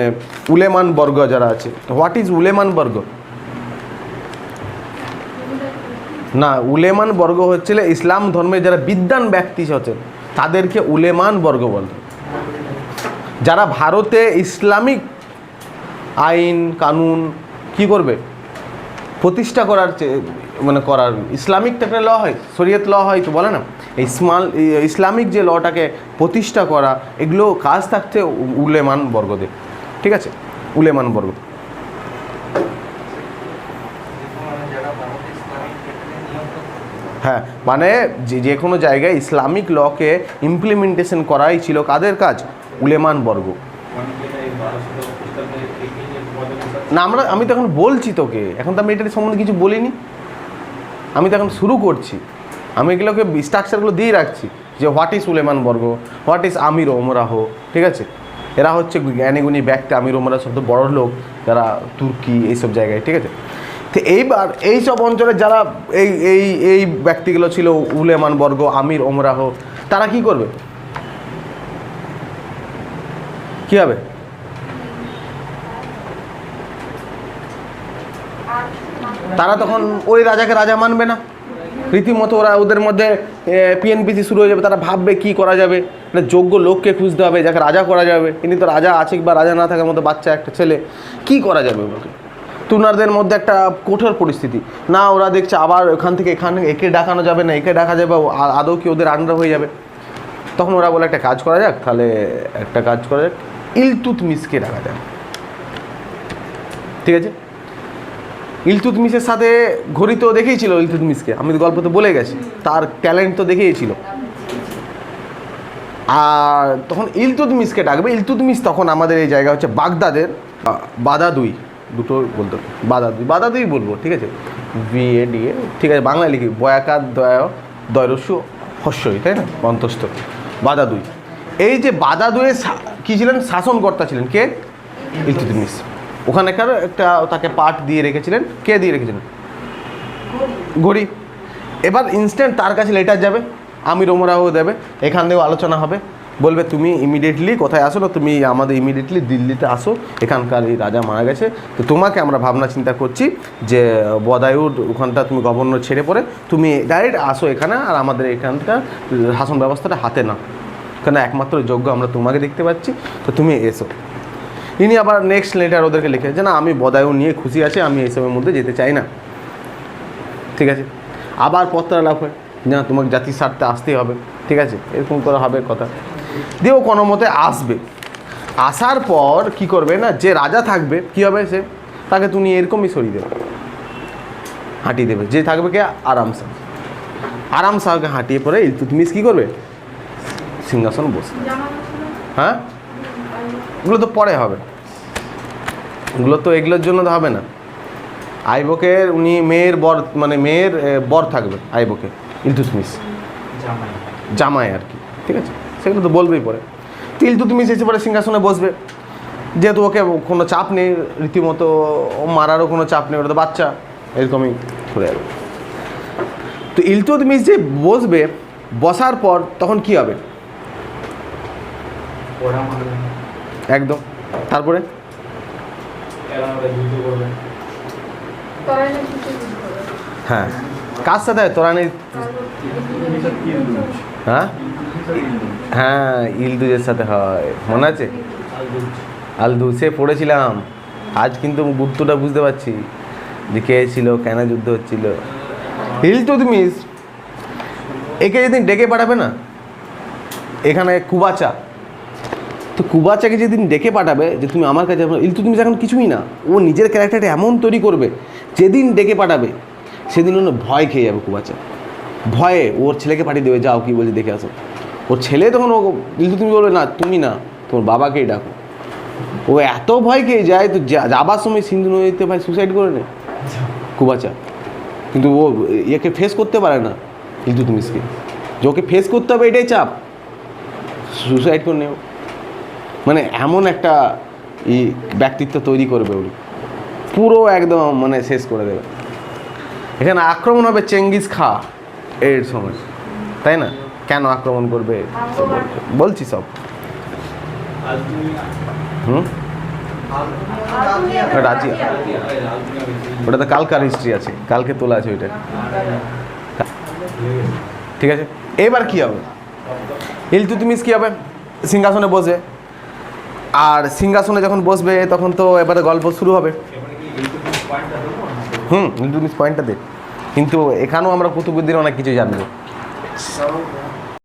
উলেমান বর্গ যারা আছে, হোয়াট ইজ উলেমান বর্গ? না, উলেমান বর্গ হচ্ছিল ইসলাম ধর্মের যারা বিদ্বান ব্যক্তি হচ্ছেন তাদেরকে উলেমান বর্গ বলে। যারা ভারতে ইসলামিক আইন কানুন কি করবে, প্রতিষ্ঠা করার মানে করার, ইসলামিক একটা ল হয়, শরীয়ত ল হয় তো বলে না, ইসলামিক যে লটাকে প্রতিষ্ঠা করা, এগুলো কাজ থাকছে উলেমান বর্গদের। ঠিক আছে, উলেমান বর্গ। হ্যাঁ, মানে যে কোনো জায়গায় ইসলামিক লকে ইমপ্লিমেন্টেশন করাই ছিল কাদের কাজ? উলেমান বর্গ। না আমি তো এখন বলছি তোকে, এখন তো আমি এটার সম্বন্ধে কিছু বলিনি, আমি তো এখন শুরু করছি। আমি এগুলোকে স্ট্রাকচারগুলো দিয়ে রাখছি যে হোয়াট ইজ উলেমান বর্গ, হোয়াট ইজ আমির ওমরাহ। ঠিক আছে, এরা হচ্ছে জ্ঞানীগুণী ব্যক্তি, আমির ওমরাহ সব বড় লোক যারা তুর্কি এইসব জায়গায়। ঠিক আছে, তো এইবার এইসব অঞ্চলে যারা এই এই এই ব্যক্তিগুলো ছিল উলেমান বর্গ, আমির ওমরাহ, তারা কি করবে, কি হবে? তারা তখন ওই রাজাকে রাজা মানবে না, রীতিমতো ওরা ওদের মধ্যে পিএনপিসি শুরু হয়ে যাবে। তারা ভাববে কি করা যাবে, একটা যোগ্য লোককে খুঁজতে হবে যাকে রাজা করা যাবে। ইনি তো রাজা আছে বা রাজা না থাকার মতো বাচ্চা একটা ছেলে, কি করা যাবে ওকে? তুনারদের মধ্যে একটা কঠোর পরিস্থিতি, না ওরা দেখছে আবার ওখান থেকে এখানে একে ডাকানো যাবে না, একে ডাকা যাবে, আদৌ কি ওদের আন্ডার হয়ে যাবে। তখন ওরা বলে একটা কাজ করা যাক, তাহলে একটা কাজ করা যাক, ইলতুৎমিশকে ডাকা যাক। ঠিক আছে, ইলতুৎমিশের সাথে ঘড়ি তো দেখেইছিল ইলতুৎমিশকে, আমি তো গল্প তো বলে গেছি, তার ট্যালেন্ট তো দেখেইছিল। আর তখন ইলতুৎমিশকে ডাকবে। ইলতুৎমিশ তখন আমাদের এই জায়গা হচ্ছে বাগদাদের বাদাদুই, দুটো বলতো বাদাদুই বলবো। ঠিক আছে, VADA, ঠিক আছে, বাংলায় লিখি বয়াকার দয়রস্যু হস্যই, তাই না, অন্তস্থ বাদাদুই। এই যে বাদাদুয়ের কী ছিলেন, শাসনকর্তা ছিলেন কে? ইলতুৎমিশ। ওখানেকার একটা তাকে পাঠ দিয়ে রেখেছিলেন, কে দিয়ে রেখেছিলেন? ঘড়ি। এবার ইনস্ট্যান্ট তার কাছে লেটার যাবে, আমির ওমরাহ দেবে, এখান থেকেও আলোচনা হবে, বলবে তুমি ইমিডিয়েটলি কোথায় আসো না, তুমি আমাদের ইমিডিয়েটলি দিল্লিতে আসো, এখানকার এই রাজা মারা গেছে, তো তোমাকে আমরা ভাবনা চিন্তা করছি যে বদায়ুর ওখানটা তুমি গভর্নর ছেড়ে পড়ে তুমি ডাইরেক্ট আসো এখানে, আর আমাদের এখানকার শাসন ব্যবস্থাটা হাতে না, কেন একমাত্র যোগ্য আমরা তোমাকে দেখতে পাচ্ছি, তো তুমি এসো। ইনি আবার নেক্সট লেটার ওদেরকে লিখে যে না, আমি বদায়ু নিয়ে খুশি আছি, আমি এইসবের মধ্যে যেতে চাই না। ঠিক আছে, আবার পত্রালাপ হয়, না তোমাকে জাতির স্বার্থে আসতেই হবে। ঠিক আছে, এরকম করে হবে কথা দিয়েও কোনো মতে আসবে। আসার পর কি করবে না, যে রাজা থাকবে কি হবে, সে তাকে তুমি এরকমই সরিয়ে দেবে, হাঁটিয়ে দেবে। যে থাকবে কে? আরাম শাহ। আরাম শাহকে হাঁটিয়ে পরে ইলতুৎমিশ কী করবে, সিংহাসন বসবে। হ্যাঁ, এগুলো তো পরে হবে, এগুলো তো এগুলোর জন্য তো হবে না। আইবকের উনি মেয়ের বর, মানে মেয়ের বর থাকবে আইবকে, ইলতুৎমিশ জামাই আর কি। ঠিক আছে, সেগুলো তো বলবেই পরে। ইলতুৎমিশ এসে পরে সিংহাসনে বসবে, যেহেতু ওকে কোনো চাপ নেই, রীতিমতো মারারও কোনো চাপ নেই, ওটা তো বাচ্চা, এরকমই ঘুরে যাবে। তো ইলতুৎমিশ যে বসবে, বসার পর তখন কি হবে, একদম। তারপরে হ্যাঁ, কার সাথে হয় তোরানি? হ্যাঁ হ্যাঁ, ইলদুজের সাথে হয়, মনে আছে? আলদুসে পড়েছিলাম, আজ কিন্তু গুরুত্বটা বুঝতে পারছি যে কে ছিল, কেন যুদ্ধ হচ্ছিল। ইলতুৎমিশ একে যেদিন ডেকে পাঠাবে না এখানে কুবাচা, তো কুবাচাকে যেদিন ডেকে পাঠাবে যে তুমি আমার কাছে, ইলতুৎমিশ এখন কিছুই না, ও নিজের ক্যারেক্টারটা এমন তৈরি করবে, যেদিন ডেকে পাঠাবে সেদিন ওর ভয় খেয়ে যাবে কুবাচা, ভয়ে ওর ছেলেকে পাঠিয়ে দেবে, যাও কি বলছে দেখে আসো। ওর ছেলে তখন ও ইলতুৎমিশ বলবে না তুমি না, তোমার বাবাকেই ডাকো। ও এত ভয় খেয়ে যায়, তো যাবার সময় সিন্ধু নদীতে ভাই সুসাইড করে নেয় কুবাচা। কিন্তু ও একে ফেস করতে পারে না ইলতুৎমিশকে, যে ওকে ফেস করতে হবে এটাই চাপ, সুসাইড করে নেও। মানে এমন একটা ব্যক্তিত্ব তৈরি করবে উনি, পুরো একদম মানে শেষ করে দেবে। এখানে আক্রমণ হবে চেঙ্গিস খা এর সময়, তাই না? কেন আক্রমণ করবে বলছি সব। রাজিয়া, ওটা তো কালকার হিস্ট্রি আছে, কালকে তোলা আছে ওইটা। ঠিক আছে, এবার কি হবে? ইলতুৎমিশ কি হবে? সিংহাসনে বসবে, আর সিংহাসনে যখন বসবে তখন তো এবারে গল্প শুরু হবে। ইলতুৎমিশ পয়েন্টটা দে, কিন্তু এখানেও আমরা কুতুবুদ্দিন অনেক কিছু জানবো।